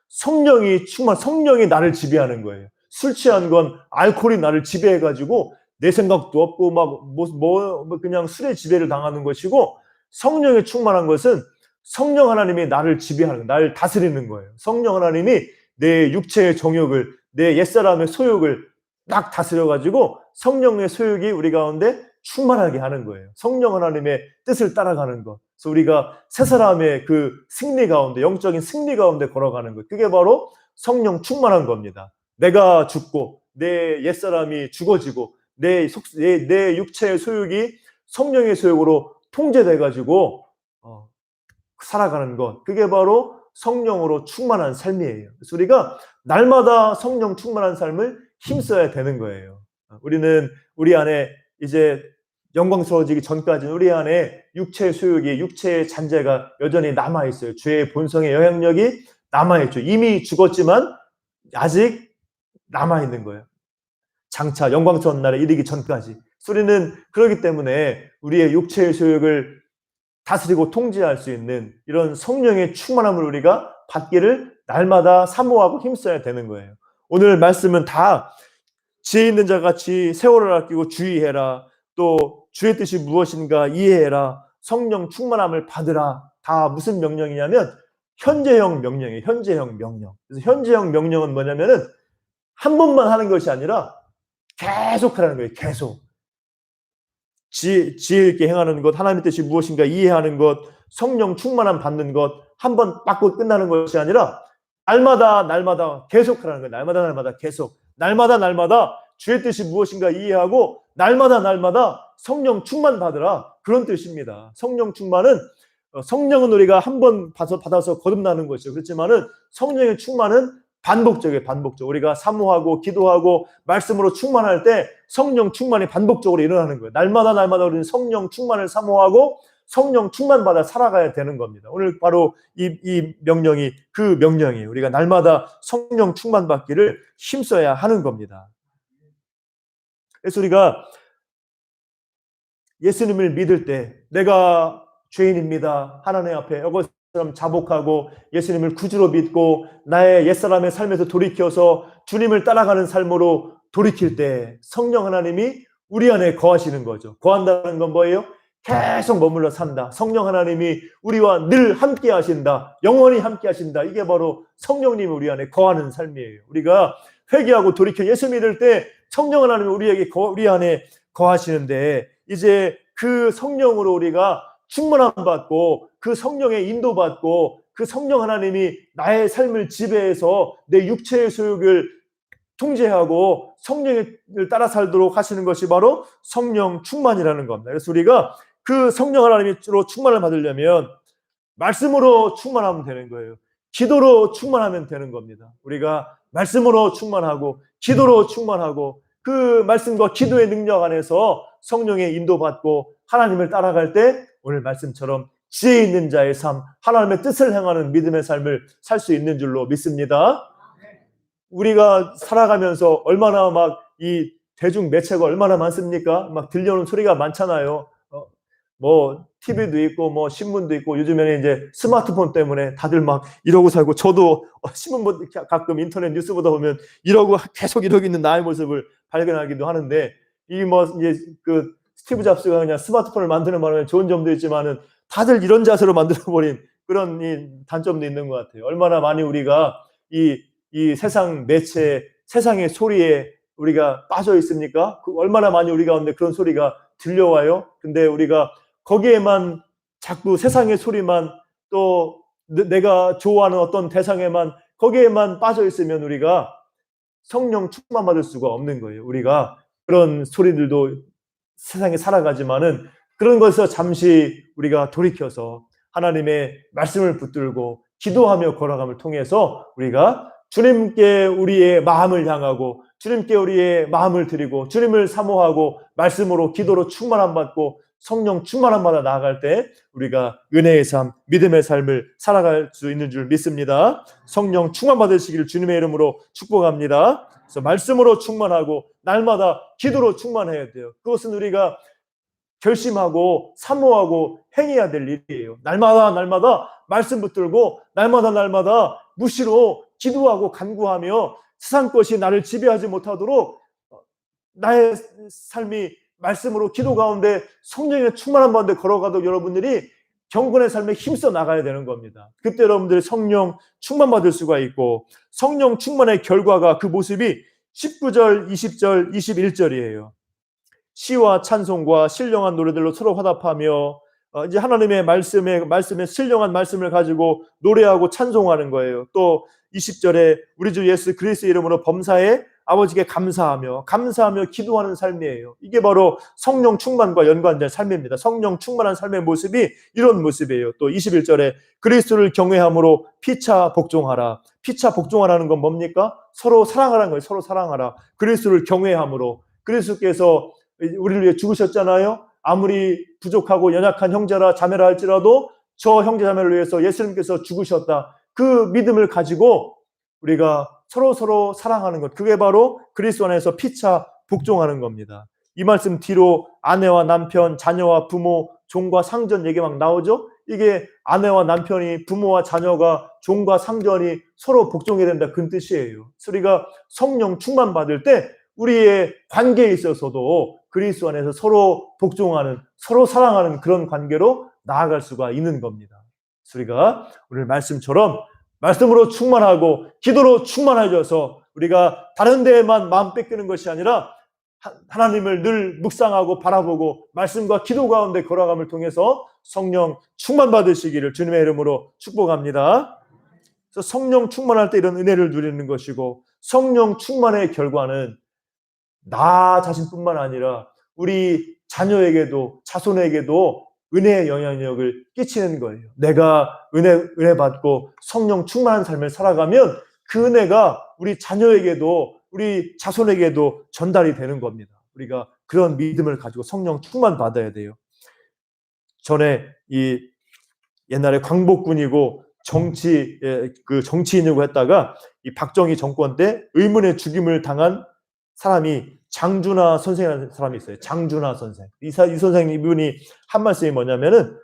성령이 나를 지배하는 거예요. 술 취한 건 알코올이 나를 지배해가지고 내 생각도 없고 막 그냥 술의 지배를 당하는 것이고, 성령이 충만한 것은 성령 하나님이 나를 지배하는, 나를 다스리는 거예요. 성령 하나님이 내 육체의 정욕을, 내 옛사람의 소욕을 딱 다스려가지고 성령의 소욕이 우리 가운데 충만하게 하는 거예요. 성령 하나님의 뜻을 따라가는 것. 그래서 우리가 새 사람의 그 승리 가운데, 영적인 승리 가운데 걸어가는 것. 그게 바로 성령 충만한 겁니다. 내가 죽고 내 옛사람이 죽어지고 내 육체의 소욕이 성령의 소욕으로 통제돼가지고 살아가는 것. 그게 바로 성령으로 충만한 삶이에요. 그래서 우리가 날마다 성령 충만한 삶을 힘써야 되는 거예요. 우리는 우리 안에 이제 영광스러워지기 전까지는 우리 안에 육체의 소욕이, 육체의 잔재가 여전히 남아있어요. 죄의 본성의 영향력이 남아있죠. 이미 죽었지만 아직 남아있는 거예요. 장차 영광스러운 날에 이르기 전까지. 우리는 그렇기 때문에 우리의 육체의 소욕을 다스리고 통제할 수 있는 이런 성령의 충만함을 우리가 받기를 날마다 사모하고 힘써야 되는 거예요. 오늘 말씀은 다 지혜 있는 자 같이 세월을 아끼고 주의해라. 또 주의 뜻이 무엇인가 이해해라. 성령 충만함을 받으라. 다 무슨 명령이냐면 현재형 명령이에요. 현재형 명령. 그래서 현재형 명령은 뭐냐면은 한 번만 하는 것이 아니라 계속 하라는 거예요. 계속. 지혜 있게 행하는 것, 하나님의 뜻이 무엇인가 이해하는 것, 성령 충만함 받는 것, 한 번 받고 끝나는 것이 아니라 날마다 계속 하라는 거예요. 날마다 계속. 날마다 주의 뜻이 무엇인가 이해하고 날마다 성령 충만 받으라. 그런 뜻입니다. 성령 충만은 성령은 우리가 한 번 받아서 거듭나는 것이죠. 그렇지만은 성령의 충만은 반복적이에요. 반복적. 우리가 사모하고 기도하고 말씀으로 충만할 때 성령 충만이 반복적으로 일어나는 거예요. 날마다 우리는 성령 충만을 사모하고 성령 충만 받아 살아가야 되는 겁니다. 오늘 바로 이 명령이 그 명령이에요. 우리가 날마다 성령 충만 받기를 힘써야 하는 겁니다. 그래서 우리가 예수님을 믿을 때 내가 죄인입니다. 하나님 앞에 이것처럼 자복하고 예수님을 구주로 믿고 나의 옛사람의 삶에서 돌이켜서 주님을 따라가는 삶으로 돌이킬 때 성령 하나님이 우리 안에 거하시는 거죠. 거한다는 건 뭐예요? 계속 머물러 산다. 성령 하나님이 우리와 늘 함께 하신다. 영원히 함께 하신다. 이게 바로 성령님이 우리 안에 거하는 삶이에요. 우리가 회개하고 돌이켜 예수 믿을 때 성령 하나님이 우리 안에 거하시는데 이제 그 성령으로 우리가 충만함 받고 그 성령의 인도받고 그 성령 하나님이 나의 삶을 지배해서 내 육체의 소욕을 통제하고 성령을 따라 살도록 하시는 것이 바로 성령 충만이라는 겁니다. 그래서 우리가 그 성령 하나님으로 충만을 받으려면 말씀으로 충만하면 되는 거예요. 기도로 충만하면 되는 겁니다. 우리가 말씀으로 충만하고 기도로 충만하고 그 말씀과 기도의 능력 안에서 성령의 인도받고 하나님을 따라갈 때 오늘 말씀처럼 지혜 있는 자의 삶, 하나님의 뜻을 행하는 믿음의 삶을 살 수 있는 줄로 믿습니다. 우리가 살아가면서 얼마나 막 이 대중 매체가 얼마나 많습니까? 막 들려오는 소리가 많잖아요. 뭐 TV도 있고 뭐 신문도 있고 요즘에는 이제 스마트폰 때문에 다들 막 이러고 살고 저도 신문 가끔 인터넷 뉴스 보다 보면 계속 이러고 있는 나의 모습을 발견하기도 하는데 이 뭐 이제 그 스티브 잡스가 그냥 스마트폰을 만드는 바람에 좋은 점도 있지만은 다들 이런 자세로 만들어버린 그런 이 단점도 있는 것 같아요. 얼마나 많이 우리가 이 세상 매체, 세상의 소리에 우리가 빠져 있습니까? 얼마나 많이 우리 가운데 그런 소리가 들려와요. 근데 우리가 거기에만 자꾸 세상의 소리만 또 내가 좋아하는 어떤 대상에만 거기에만 빠져 있으면 우리가 성령 충만받을 수가 없는 거예요. 우리가 그런 소리들도 세상에 살아가지만은 그런 것에서 잠시 우리가 돌이켜서 하나님의 말씀을 붙들고 기도하며 걸어감을 통해서 우리가 주님께 우리의 마음을 향하고 주님께 우리의 마음을 드리고 주님을 사모하고 말씀으로 기도로 충만함 받고 성령 충만함 받아 나아갈 때 우리가 은혜의 삶, 믿음의 삶을 살아갈 수 있는 줄 믿습니다. 성령 충만 받으시기를 주님의 이름으로 축복합니다. 그래서 말씀으로 충만하고 날마다 기도로 충만해야 돼요. 그것은 우리가 결심하고 사모하고 행해야 될 일이에요. 날마다 말씀 붙들고 날마다 무시로 기도하고 간구하며 세상 것이 나를 지배하지 못하도록 나의 삶이 말씀으로 기도 가운데 성령의 충만한 가운데 걸어가도록 여러분들이 경건의 삶에 힘써 나가야 되는 겁니다. 그때 여러분들이 성령 충만 받을 수가 있고 성령 충만의 결과가 그 모습이 19절, 20절, 21절이에요. 시와 찬송과 신령한 노래들로 서로 화답하며 이제 하나님의 말씀에 신령한 말씀을 가지고 노래하고 찬송하는 거예요. 또 20절에 우리 주 예수 그리스도의 이름으로 범사에 아버지께 감사하며 기도하는 삶이에요. 이게 바로 성령 충만과 연관된 삶입니다. 성령 충만한 삶의 모습이 이런 모습이에요. 또 21절에 그리스도를 경외함으로 피차 복종하라. 피차 복종하라는 건 뭡니까? 서로 사랑하라는 거예요. 서로 사랑하라. 그리스도를 경외함으로 그리스도께서 우리를 위해 죽으셨잖아요. 아무리 부족하고 연약한 형제라 자매라 할지라도 저 형제 자매를 위해서 예수님께서 죽으셨다. 그 믿음을 가지고 우리가 서로 사랑하는 것, 그게 바로 그리스도 안에서 피차 복종하는 겁니다. 이 말씀 뒤로 아내와 남편, 자녀와 부모, 종과 상전 얘기 막 나오죠. 이게 아내와 남편이, 부모와 자녀가, 종과 상전이 서로 복종해야 된다, 그런 뜻이에요. 우리가 성령 충만 받을 때 우리의 관계에 있어서도 그리스도 안에서 서로 복종하는, 서로 사랑하는 그런 관계로 나아갈 수가 있는 겁니다. 우리가 오늘 말씀처럼 말씀으로 충만하고 기도로 충만해져서 우리가 다른 데에만 마음 뺏기는 것이 아니라 하나님을 늘 묵상하고 바라보고 말씀과 기도 가운데 걸어감을 통해서 성령 충만 받으시기를 주님의 이름으로 축복합니다. 그래서 성령 충만할 때 이런 은혜를 누리는 것이고 성령 충만의 결과는 나 자신뿐만 아니라 우리 자녀에게도 자손에게도 은혜의 영향력을 끼치는 거예요. 내가 은혜 받고 성령 충만한 삶을 살아가면 그 은혜가 우리 자녀에게도 우리 자손에게도 전달이 되는 겁니다. 우리가 그런 믿음을 가지고 성령 충만 받아야 돼요. 전에 옛날에 광복군이고 정치인이고 했다가 이 박정희 정권 때 의문의 죽임을 당한 사람이 장준하 선생이라는 사람이 있어요. 장준하 선생. 이 선생님 이분이 한 말씀이 뭐냐면은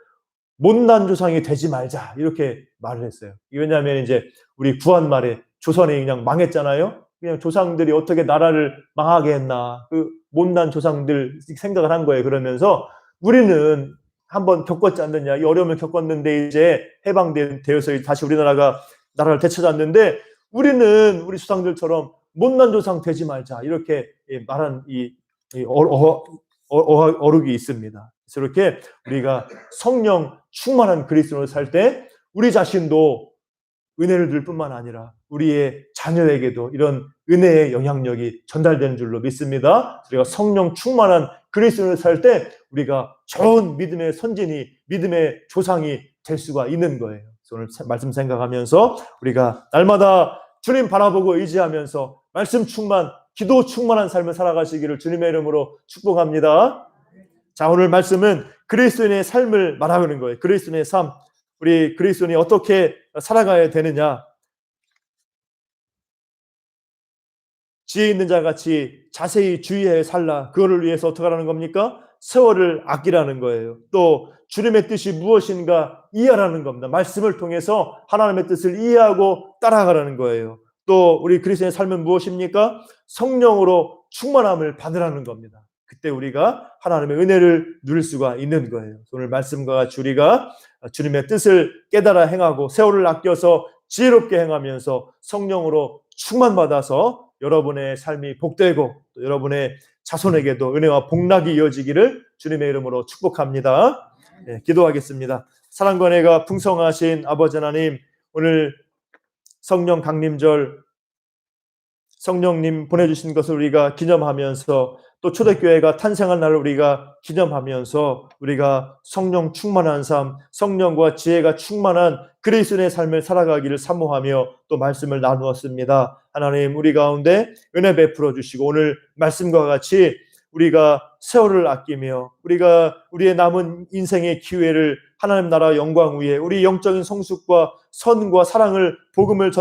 못난 조상이 되지 말자 이렇게 말을 했어요. 왜냐하면 이제 우리 구한 말에 조선이 그냥 망했잖아요. 그냥 조상들이 어떻게 나라를 망하게 했나, 그 못난 조상들 생각을 한 거예요. 그러면서 우리는 한번 겪었지 않느냐, 이 어려움을 겪었는데 이제 해방되어서 다시 우리나라가 나라를 되찾았는데 우리는 우리 조상들처럼 못난 조상 되지 말자 이렇게 말한 어록이 있습니다. 그래서 이렇게 우리가 성령 충만한 그리스도로 살 때 우리 자신도 은혜를 줄 뿐만 아니라 우리의 자녀에게도 이런 은혜의 영향력이 전달되는 줄로 믿습니다. 우리가 성령 충만한 그리스도를 살 때 우리가 좋은 믿음의 선진이, 믿음의 조상이 될 수가 있는 거예요. 오늘 말씀 생각하면서 우리가 날마다 주님 바라보고 의지하면서 말씀 충만, 기도 충만한 삶을 살아가시기를 주님의 이름으로 축복합니다. 자, 오늘 말씀은 그리스도인의 삶을 말하는 거예요. 그리스도인의 삶, 우리 그리스도인이 어떻게 살아가야 되느냐. 지혜 있는 자 같이 자세히 주의해 살라. 그거를 위해서 어떻게 하라는 겁니까? 세월을 아끼라는 거예요. 또 주님의 뜻이 무엇인가 이해하라는 겁니다. 말씀을 통해서 하나님의 뜻을 이해하고 따라가라는 거예요. 또 우리 그리스도인의 삶은 무엇입니까? 성령으로 충만함을 받으라는 겁니다. 그때 우리가 하나님의 은혜를 누릴 수가 있는 거예요. 오늘 말씀과 같이 우리가 주님의 뜻을 깨달아 행하고 세월을 아껴서 지혜롭게 행하면서 성령으로 충만받아서 여러분의 삶이 복되고 또 여러분의 자손에게도 은혜와 복락이 이어지기를 주님의 이름으로 축복합니다. 네, 기도하겠습니다. 사랑과 은혜가 풍성하신 아버지 하나님, 오늘 성령 강림절 성령님 보내주신 것을 우리가 기념하면서 또 초대교회가 탄생한 날을 우리가 기념하면서 우리가 성령 충만한 삶, 성령과 지혜가 충만한 그리스도의 삶을 살아가기를 사모하며 또 말씀을 나누었습니다. 하나님 우리 가운데 은혜 베풀어 주시고 오늘 말씀과 같이 우리가 세월을 아끼며 우리가 우리의 남은 인생의 기회를 하나님 나라 영광 위에 우리 영적인 성숙과 선과 사랑을 복음을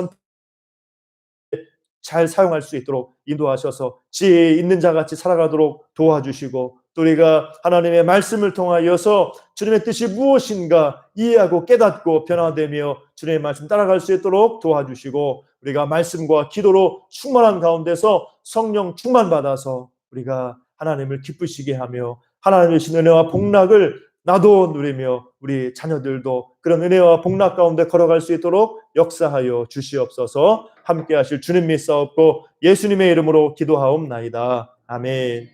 잘 사용할 수 있도록 인도하셔서 지혜 있는 자같이 살아가도록 도와주시고 또 우리가 하나님의 말씀을 통하여서 주님의 뜻이 무엇인가 이해하고 깨닫고 변화되며 주님의 말씀 따라갈 수 있도록 도와주시고 우리가 말씀과 기도로 충만한 가운데서 성령 충만받아서 우리가 하나님을 기쁘시게 하며 하나님의 신 은혜와 복락을 나도 누리며 우리 자녀들도 그런 은혜와 복락 가운데 걸어갈 수 있도록 역사하여 주시옵소서. 함께 하실 주님 믿사옵고 예수님의 이름으로 기도하옵나이다. 아멘.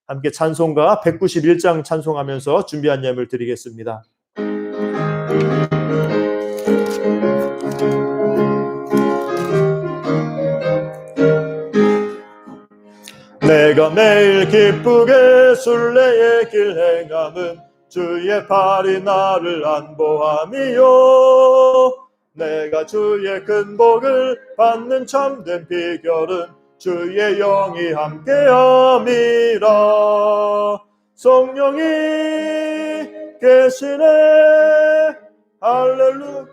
함께 찬송가 191장 찬송하면서 준비한 예물 드리겠습니다. 내가 매일 기쁘게 순례의 길 행함은 주의 팔이 나를 안보함이요 내가 주의 큰 복을 받는 참된 비결은 주의 영이 함께함이라. 성령이 계시네 할렐루야.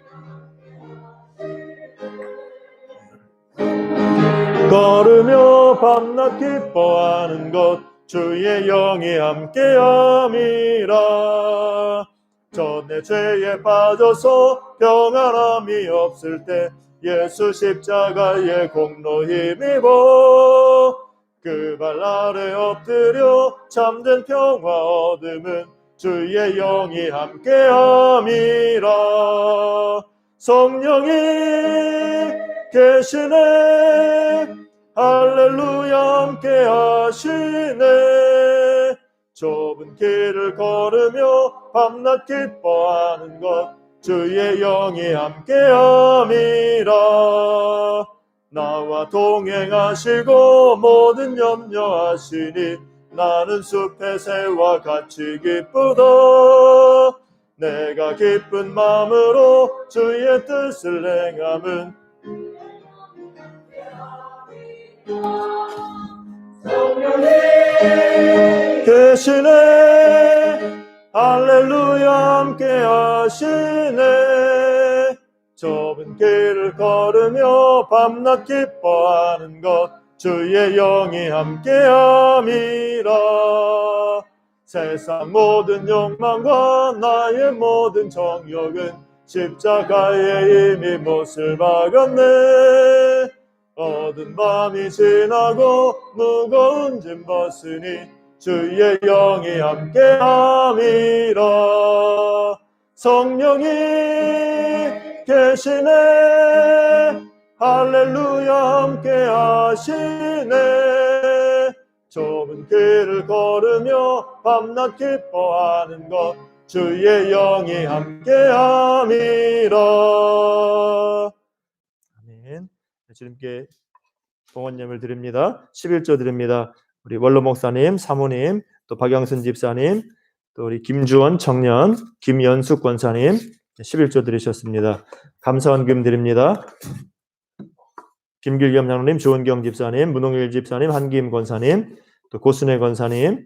걸으며 밤낮 기뻐하는 것 주의 영이 함께함이라. 전에 죄에 빠져서 평안함이 없을 때 예수 십자가의 공로 힘입어 그 발 아래 엎드려 참된 평화 얻음은 주의 영이 함께함이라. 성령이 계시네 할렐루야 함께 하시네. 좁은 길을 걸으며 밤낮 기뻐하는 것 주의 영이 함께함이라. 나와 동행하시고 모든 염려하시니 나는 숲의 새와 같이 기쁘다. 내가 기쁜 마음으로 주의 뜻을 행함은 성령이 계시네 할렐루야 함께 하시네. 좁은 길을 걸으며 밤낮 기뻐하는 것 주의 영이 함께함이라. 세상 모든 욕망과 나의 모든 정욕은 십자가에 이미 못을 박았네. 어두운 밤이 지나고 무거운 짐 벗으니 주의 영이 함께함이라. 성령이 계시네 할렐루야 함께 하시네. 좁은 길을 걸으며 밤낮 기뻐하는 것 주의 영이 함께함이라. 아멘. 주님께 봉헌예물 드립니다. 11조 드립니다. 우리 원로 목사님, 사모님, 또 박영순 집사님, 또 우리 김주원 청년, 김연숙 권사님 11조 드리셨습니다. 감사원금 드립니다. 김길겸 장로님, 조은경 집사님, 문홍일 집사님, 한기임 권사님, 또 고순혜 권사님,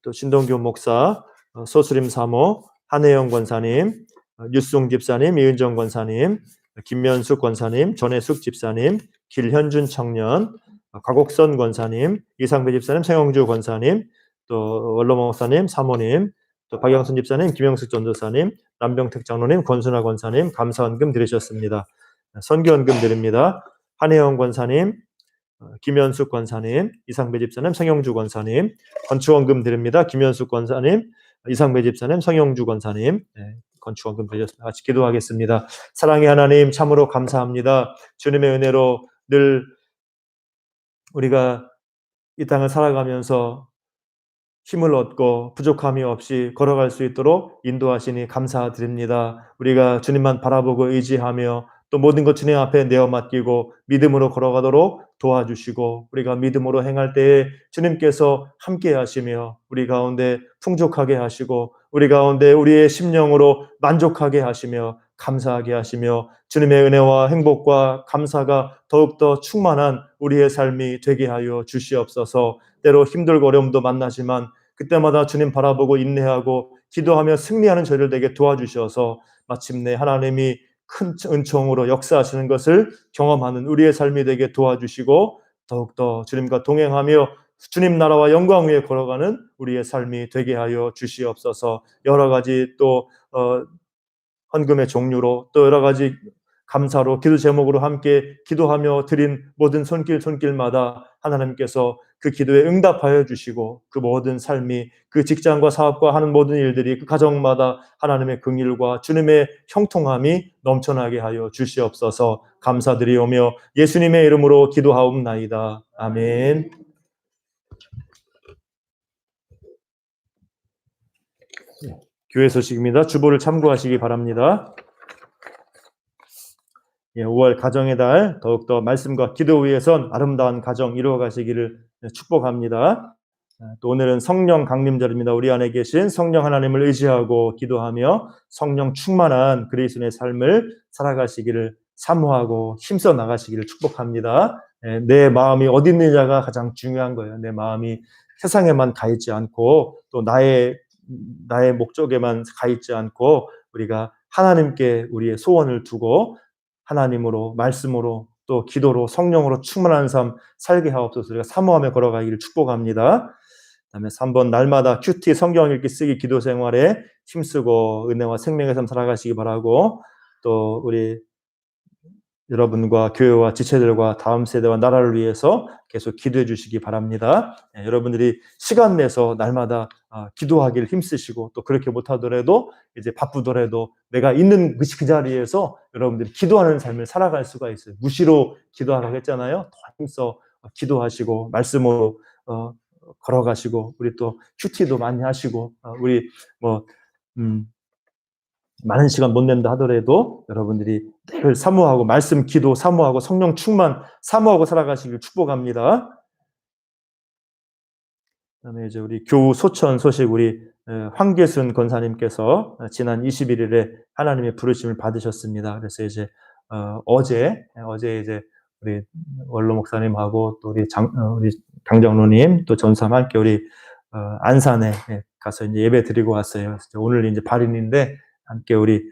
또 신동규 목사, 소수림 사모, 한혜영 권사님, 유승 집사님, 이은정 권사님, 김면숙 권사님, 전혜숙 집사님, 길현준 청년, 곽옥선 권사님, 이상배 집사님, 생영주 권사님, 또 원로 목사님, 사모님, 또 박영순 집사님, 김영숙 전도사님, 남병택 장로님, 권순아 권사님 감사원금 드리셨습니다. 선교원금 드립니다. 한혜영 권사님, 김현숙 권사님, 이상배 집사님, 성영주 권사님, 건축원금 드립니다. 김현숙 권사님, 이상배 집사님, 성영주 권사님, 건축원금 드렸습니다. 같이 기도하겠습니다. 사랑의 하나님 참으로 감사합니다. 주님의 은혜로 늘 우리가 이 땅을 살아가면서 힘을 얻고 부족함이 없이 걸어갈 수 있도록 인도하시니 감사드립니다. 우리가 주님만 바라보고 의지하며 또 모든 것 주님 앞에 내어 맡기고 믿음으로 걸어가도록 도와주시고 우리가 믿음으로 행할 때에 주님께서 함께 하시며 우리 가운데 풍족하게 하시고 우리 가운데 우리의 심령으로 만족하게 하시며 감사하게 하시며 주님의 은혜와 행복과 감사가 더욱더 충만한 우리의 삶이 되게 하여 주시옵소서. 때로 힘들고 어려움도 만나지만 그때마다 주님 바라보고 인내하고 기도하며 승리하는 저희들 되게 도와주셔서 마침내 하나님이 큰 은총으로 역사하시는 것을 경험하는 우리의 삶이 되게 도와주시고 더욱더 주님과 동행하며 주님 나라와 영광 위에 걸어가는 우리의 삶이 되게 하여 주시옵소서. 여러 가지 또 헌금의 종류로 또 여러 가지 감사로 기도 제목으로 함께 기도하며 드린 모든 손길마다 하나님께서 그 기도에 응답하여 주시고 그 모든 삶이 그 직장과 사업과 하는 모든 일들이 그 가정마다 하나님의 긍휼과 주님의 형통함이 넘쳐나게 하여 주시옵소서. 감사드리오며 예수님의 이름으로 기도하옵나이다. 아멘. 교회 소식입니다. 주보를 참고하시기 바랍니다. 5월 가정의 달 더욱더 말씀과 기도 위에선 아름다운 가정 이루어가시기를 축복합니다. 또 오늘은 성령 강림절입니다. 우리 안에 계신 성령 하나님을 의지하고 기도하며 성령 충만한 그리스도인의 삶을 살아가시기를 사모하고 힘써 나가시기를 축복합니다. 내 마음이 어디 있느냐가 가장 중요한 거예요. 내 마음이 세상에만 가 있지 않고 또 나의 목적에만 가 있지 않고 우리가 하나님께 우리의 소원을 두고 하나님으로 말씀으로 또 기도로 성령으로 충만한 삶 살게 하옵소서. 우리가 사모하며 걸어가기를 축복합니다. 그다음에 3번 날마다 큐티 성경 읽기 쓰기 기도 생활에 힘쓰고 은혜와 생명의 삶 살아가시기 바라고 또 우리 여러분과 교회와 지체들과 다음 세대와 나라를 위해서 계속 기도해 주시기 바랍니다. 여러분들이 시간 내서 날마다 기도하기를 힘쓰시고 또 그렇게 못하더라도 이제 바쁘더라도 내가 있는 그 자리에서 여러분들이 기도하는 삶을 살아갈 수가 있어요. 무시로 기도하라고 했잖아요. 더 힘써 기도하시고 말씀으로 걸어가시고 우리 또 큐티도 많이 하시고 우리 많은 시간 못 낸다 하더라도 여러분들이 늘 사모하고 말씀 기도 사모하고 성령 충만 사모하고 살아가시길 축복합니다. 그다음에 이제 우리 교우 소천 소식 우리 황계순 권사님께서 지난 21일에 하나님의 부르심을 받으셨습니다. 그래서 이제 어제 이제 우리 원로 목사님하고 또 우리 강장로님 또 전사님 함께 우리 안산에 가서 이제 예배 드리고 왔어요. 그래서 오늘 이제 발인인데 함께 우리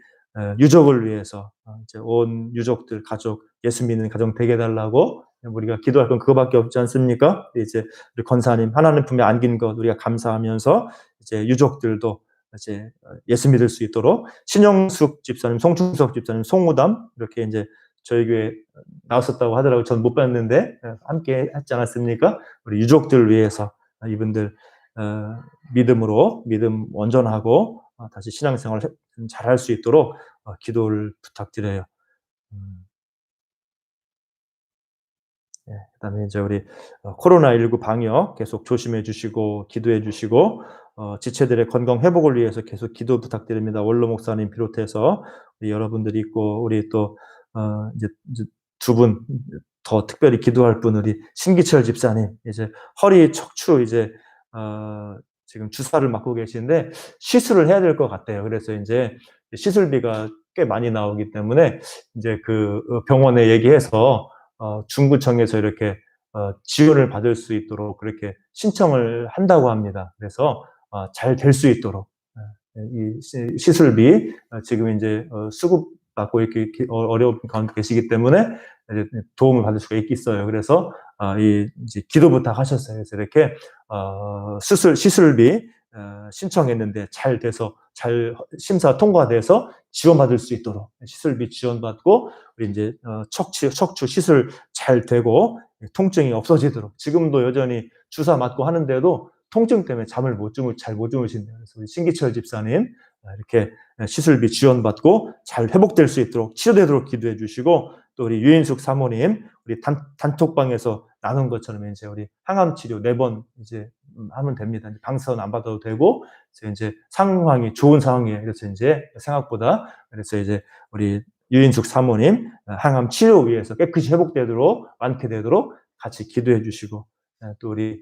유족을 위해서 이제 온 유족들 가족 예수 믿는 가정 되게 해달라고 우리가 기도할 건 그거밖에 없지 않습니까? 이제 우리 권사님 하나님 품에 안긴 것 우리가 감사하면서 이제 유족들도 이제 예수 믿을 수 있도록 신영숙 집사님, 송충석 집사님, 송우담 이렇게 이제 저희 교회 나왔었다고 하더라고요. 전 못 봤는데 함께 했지 않았습니까? 우리 유족들 위해서 이분들 믿음 온전하고 다시 신앙생활을 잘할 수 있도록 기도를 부탁드려요. 그다음에 이제 우리 코로나19 방역 계속 조심해 주시고 기도해 주시고 지체들의 건강 회복을 위해서 계속 기도 부탁드립니다. 원로 목사님 비롯해서 우리 여러분들이 있고 우리 또 이제 두 분 더 특별히 기도할 분 우리 신기철 집사님 이제 허리 척추 이제 지금 주사를 맞고 계시는데 시술을 해야 될 것 같아요. 그래서 이제 시술비가 꽤 많이 나오기 때문에 이제 그 병원에 얘기해서 중구청에서 이렇게 지원을 받을 수 있도록 그렇게 신청을 한다고 합니다. 그래서 잘 될 수 있도록 이 시술비 지금 이제 수급받고 이렇게 어려운 가운데 계시기 때문에 도움을 받을 수가 있어요. 그래서 이 이제 기도 부탁하셨어요. 그래서 이렇게 시술비 신청했는데 잘 돼서 잘 심사 통과돼서 지원받을 수 있도록 시술비 지원받고 우리 이제 척추 시술 잘 되고 통증이 없어지도록 지금도 여전히 주사 맞고 하는데도 통증 때문에 잠을 잘 못 주무신대요. 그래서 우리 신기철 집사님 이렇게 시술비 지원받고 잘 회복될 수 있도록 치료되도록 기도해 주시고 또 우리 유인숙 사모님 우리 단톡방에서 나눈 것처럼 이제 우리 항암 치료 4번 이제 하면 됩니다. 방사선 안 받아도 되고 이제 상황이 좋은 상황이에요. 그래서 이제 생각보다 그래서 이제 우리 유인숙 사모님 항암 치료 위해서 깨끗이 회복되도록 완쾌되도록 같이 기도해 주시고 또 우리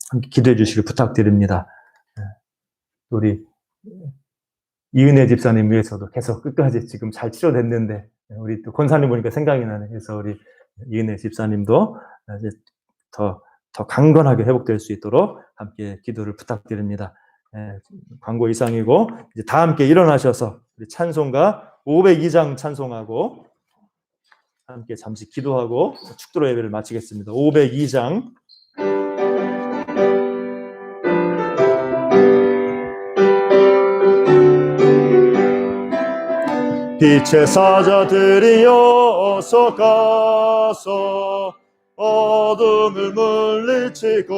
함께 기도해 주시길 부탁드립니다. 우리 이은혜 집사님 위해서도 계속 끝까지 지금 잘 치료됐는데 우리 또 권사님 보니까 생각이 나네. 그래서 우리 이은혜 집사님도 이제 더 강건하게 회복될 수 있도록 함께 기도를 부탁드립니다. 광고 이상이고 이제 다 함께 일어나셔서 우리 찬송가 502장 찬송하고 함께 잠시 기도하고 축도로 예배를 마치겠습니다. 502장 빛의 사자들이여 어서 가서 어둠을 물리치고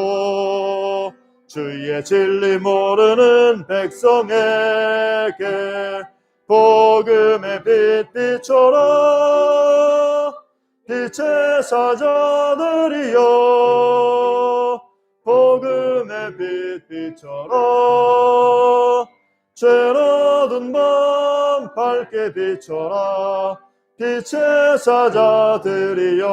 주의 진리 모르는 백성에게 복음의 빛 비춰라. 빛의 사자들이여 복음의 빛 비춰라. 죄로든 밤 밝게 비춰라. 빛의 사자들이여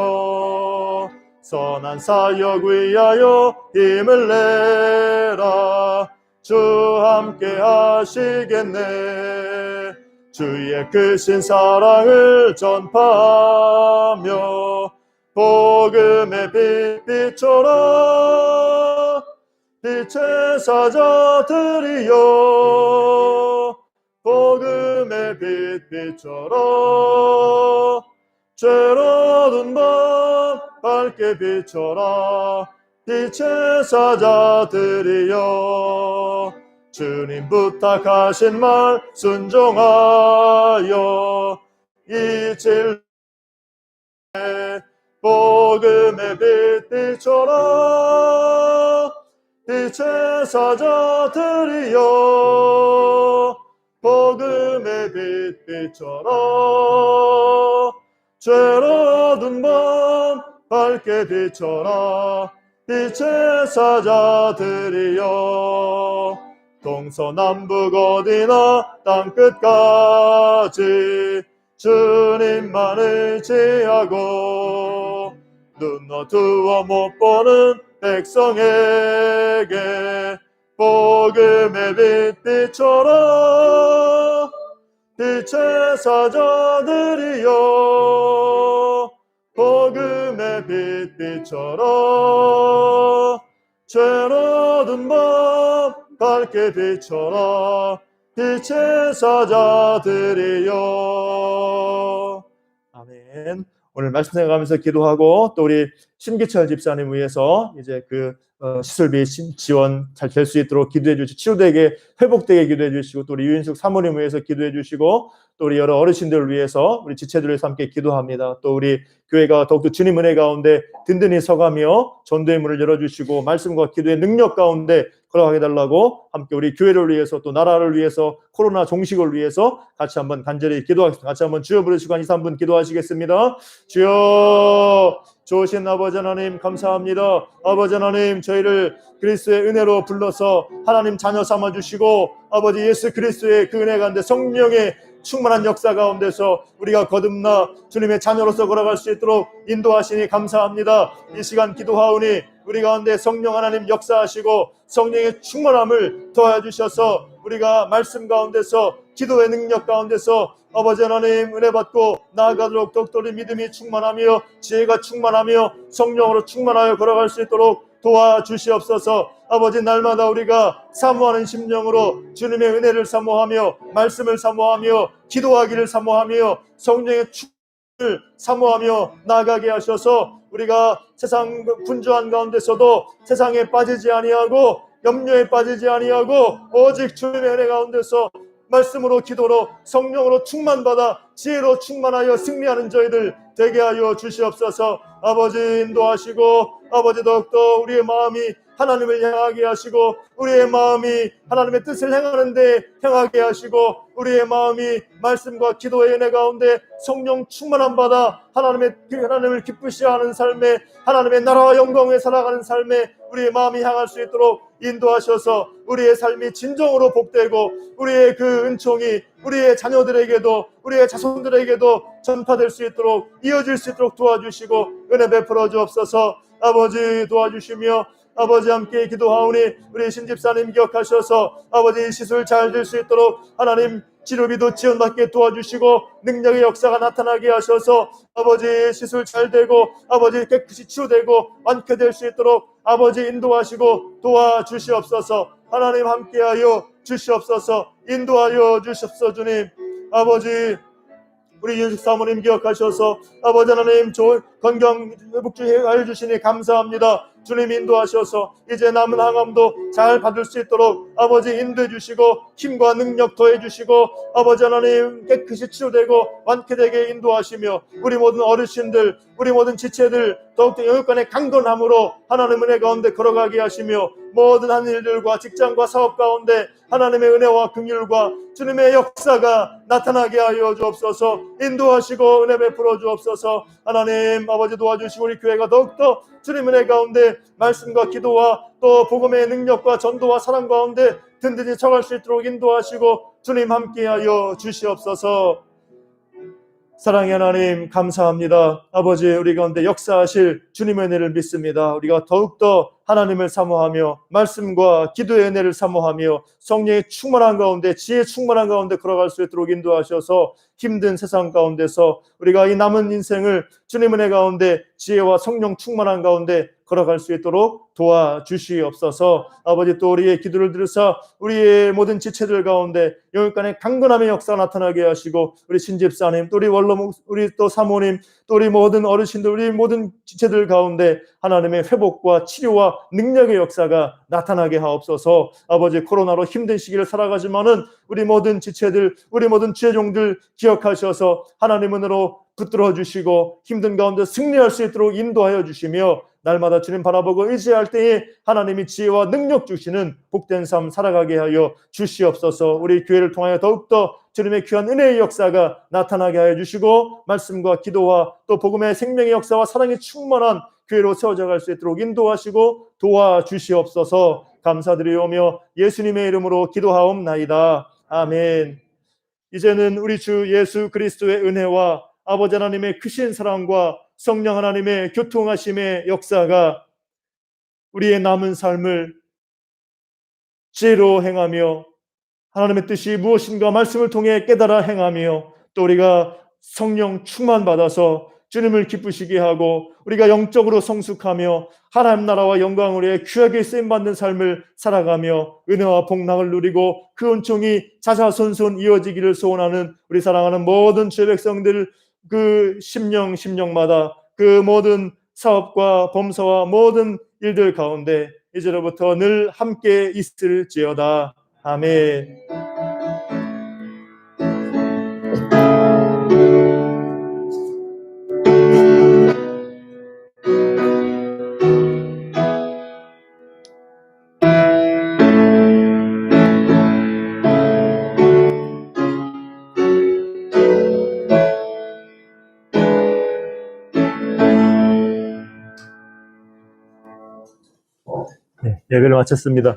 선한 사역 위하여 힘을 내라. 주 함께 하시겠네. 주의 크신 사랑을 전파하며 복음의 빛 비춰라. 빛의 사자들이여 복음의 빛 비춰라. 죄로든 밤 밝게 비춰라. 빛의 사자들이여 주님 부탁하신 말 순종하여 이 진리에 복음의 빛 비춰라. 빛의 사자들이여 복음의 빛 비춰라. 죄로든 밤 밝게 비춰라. 빛의 사자들이여 동서남북 어디나 땅끝까지 주님만 의지하고 눈 어두워 못 보는 백성에게 복음의 빛 비춰라. 빛의 사자들이여 복음의 빛 비춰라. 죄로든 밤 밝게 비춰라. 빛의 사자들이여. 아멘. 오늘 말씀 생각하면서 기도하고 또 우리 심기철 집사님 위해서 이제 그 시술비 지원 잘 될 수 있도록 기도해 주시고 치료되게 회복되게 기도해 주시고 또 우리 유인숙 사모님 위해서 기도해 주시고 또 우리 여러 어르신들을 위해서 우리 지체들을 위해서 함께 기도합니다. 또 우리 교회가 더욱더 주님 은혜 가운데 든든히 서가며 전도의 문을 열어주시고 말씀과 기도의 능력 가운데 걸어가게 달라고 함께 우리 교회를 위해서 또 나라를 위해서 코로나 종식을 위해서 같이 한번 간절히 기도하겠습니다. 같이 한번 주여 부르시고 한 2, 3분 기도하시겠습니다. 주여 좋으신 아버지 하나님 감사합니다. 아버지 하나님 저희를 그리스도의 은혜로 불러서 하나님 자녀 삼아주시고 아버지 예수 그리스도의 그 은혜 가운데 성령의 충만한 역사 가운데서 우리가 거듭나 주님의 자녀로서 걸어갈 수 있도록 인도하시니 감사합니다. 이 시간 기도하오니 우리 가운데 성령 하나님 역사하시고 성령의 충만함을 더하여 주셔서 우리가 말씀 가운데서 기도의 능력 가운데서 아버지 하나님 은혜 받고 나아가도록 더욱더 믿음이 충만하며 지혜가 충만하며 성령으로 충만하여 걸어갈 수 있도록 도와주시옵소서. 아버지 날마다 우리가 사모하는 심령으로 주님의 은혜를 사모하며 말씀을 사모하며 기도하기를 사모하며 성령의 충만을 사모하며 나아가게 하셔서 우리가 세상 분주한 가운데서도 세상에 빠지지 아니하고 염려에 빠지지 아니하고 오직 주님의 은혜 가운데서 말씀으로 기도로 성령으로 충만받아 지혜로 충만하여 승리하는 저희들 되게 하여 주시옵소서. 아버지 인도하시고 아버지 더욱더 우리의 마음이 하나님을 향하게 하시고 우리의 마음이 하나님의 뜻을 행하는 데 향하게 하시고 우리의 마음이 말씀과 기도의 은혜 가운데 성령 충만함 받아 하나님을 기쁘시게 하는 삶에 하나님의 나라와 영광에 살아가는 삶에 우리의 마음이 향할 수 있도록 인도하셔서 우리의 삶이 진정으로 복되고 우리의 그 은총이 우리의 자녀들에게도 우리의 자손들에게도 전파될 수 있도록 이어질 수 있도록 도와주시고 은혜 베풀어 주옵소서. 아버지 도와주시며 아버지 함께 기도하오니 우리 신집사님 기억하셔서 아버지 시술 잘 될 수 있도록 하나님 치료비도 지원받게 도와주시고 능력의 역사가 나타나게 하셔서 아버지 시술 잘 되고 아버지 깨끗이 치유되고 완쾌될 수 있도록 아버지 인도하시고 도와주시옵소서. 하나님 함께하여 주시옵소서. 인도하여 주시옵소서. 주님 아버지 우리 윤식 사모님 기억하셔서 아버지 하나님 좋은 건강 회복주해 주시니 감사합니다. 주님 인도하셔서 이제 남은 항암도 잘 받을 수 있도록 아버지 인도해 주시고 힘과 능력 더해 주시고 아버지 하나님 깨끗이 치유되고 완쾌되게 인도하시며 우리 모든 어르신들 우리 모든 지체들 더욱더 영육간의 강건함으로 하나님 은혜 가운데 걸어가게 하시며 모든 한 일들과 직장과 사업 가운데 하나님의 은혜와 긍휼과 주님의 역사가 나타나게 하여 주옵소서. 인도하시고 은혜 베풀어 주옵소서. 하나님 아버지 도와주시고 우리 교회가 더욱더 주님 은혜 가운데 말씀과 기도와 또 복음의 능력과 전도와 사랑 가운데 든든히 처할 수 있도록 인도하시고 주님 함께하여 주시옵소서. 사랑의 하나님 감사합니다. 아버지 우리 가운데 역사하실 주님의 은혜를 믿습니다. 우리가 더욱더 하나님을 사모하며 말씀과 기도의 은혜를 사모하며 성령의 충만한 가운데 지혜 충만한 가운데 걸어갈 수 있도록 인도하셔서 힘든 세상 가운데서 우리가 이 남은 인생을 주님 은혜 가운데 지혜와 성령 충만한 가운데 걸어갈 수 있도록 도와주시옵소서. 아버지 또 우리의 기도를 들으사 우리의 모든 지체들 가운데 영육간의 강건함의 역사가 나타나게 하시고 우리 신집사님 또 우리 원로목 우리 또 사모님 또 우리 모든 어르신들 우리 모든 지체들 가운데 하나님의 회복과 치료와 능력의 역사가 나타나게 하옵소서. 아버지 코로나로 힘든 시기를 살아가지만은 우리 모든 지체들 우리 모든 지혜종들 기억하셔서 하나님 은혜로 붙들어 주시고 힘든 가운데 승리할 수 있도록 인도하여 주시며 날마다 주님 바라보고 의지할 때에 하나님이 지혜와 능력 주시는 복된 삶 살아가게 하여 주시옵소서. 우리 교회를 통하여 더욱더 주님의 귀한 은혜의 역사가 나타나게 하여 주시고 말씀과 기도와 또 복음의 생명의 역사와 사랑이 충만한 교회로 세워져 갈 수 있도록 인도하시고 도와주시옵소서. 감사드리오며 예수님의 이름으로 기도하옵나이다. 아멘. 이제는 우리 주 예수 그리스도의 은혜와 아버지 하나님의 크신 사랑과 성령 하나님의 교통하심의 역사가 우리의 남은 삶을 지혜로 행하며 하나님의 뜻이 무엇인가 말씀을 통해 깨달아 행하며 또 우리가 성령 충만 받아서 주님을 기쁘시게 하고 우리가 영적으로 성숙하며 하나님 나라와 영광을 위해 귀하게 쓰임받는 삶을 살아가며 은혜와 복락을 누리고 그 은총이 자자손손 이어지기를 소원하는 우리 사랑하는 모든 주의 백성들 그 심령마다 그 모든 사업과 범사와 모든 일들 가운데 이제로부터 늘 함께 있을지어다. 아멘. 네, 예배를 마쳤습니다.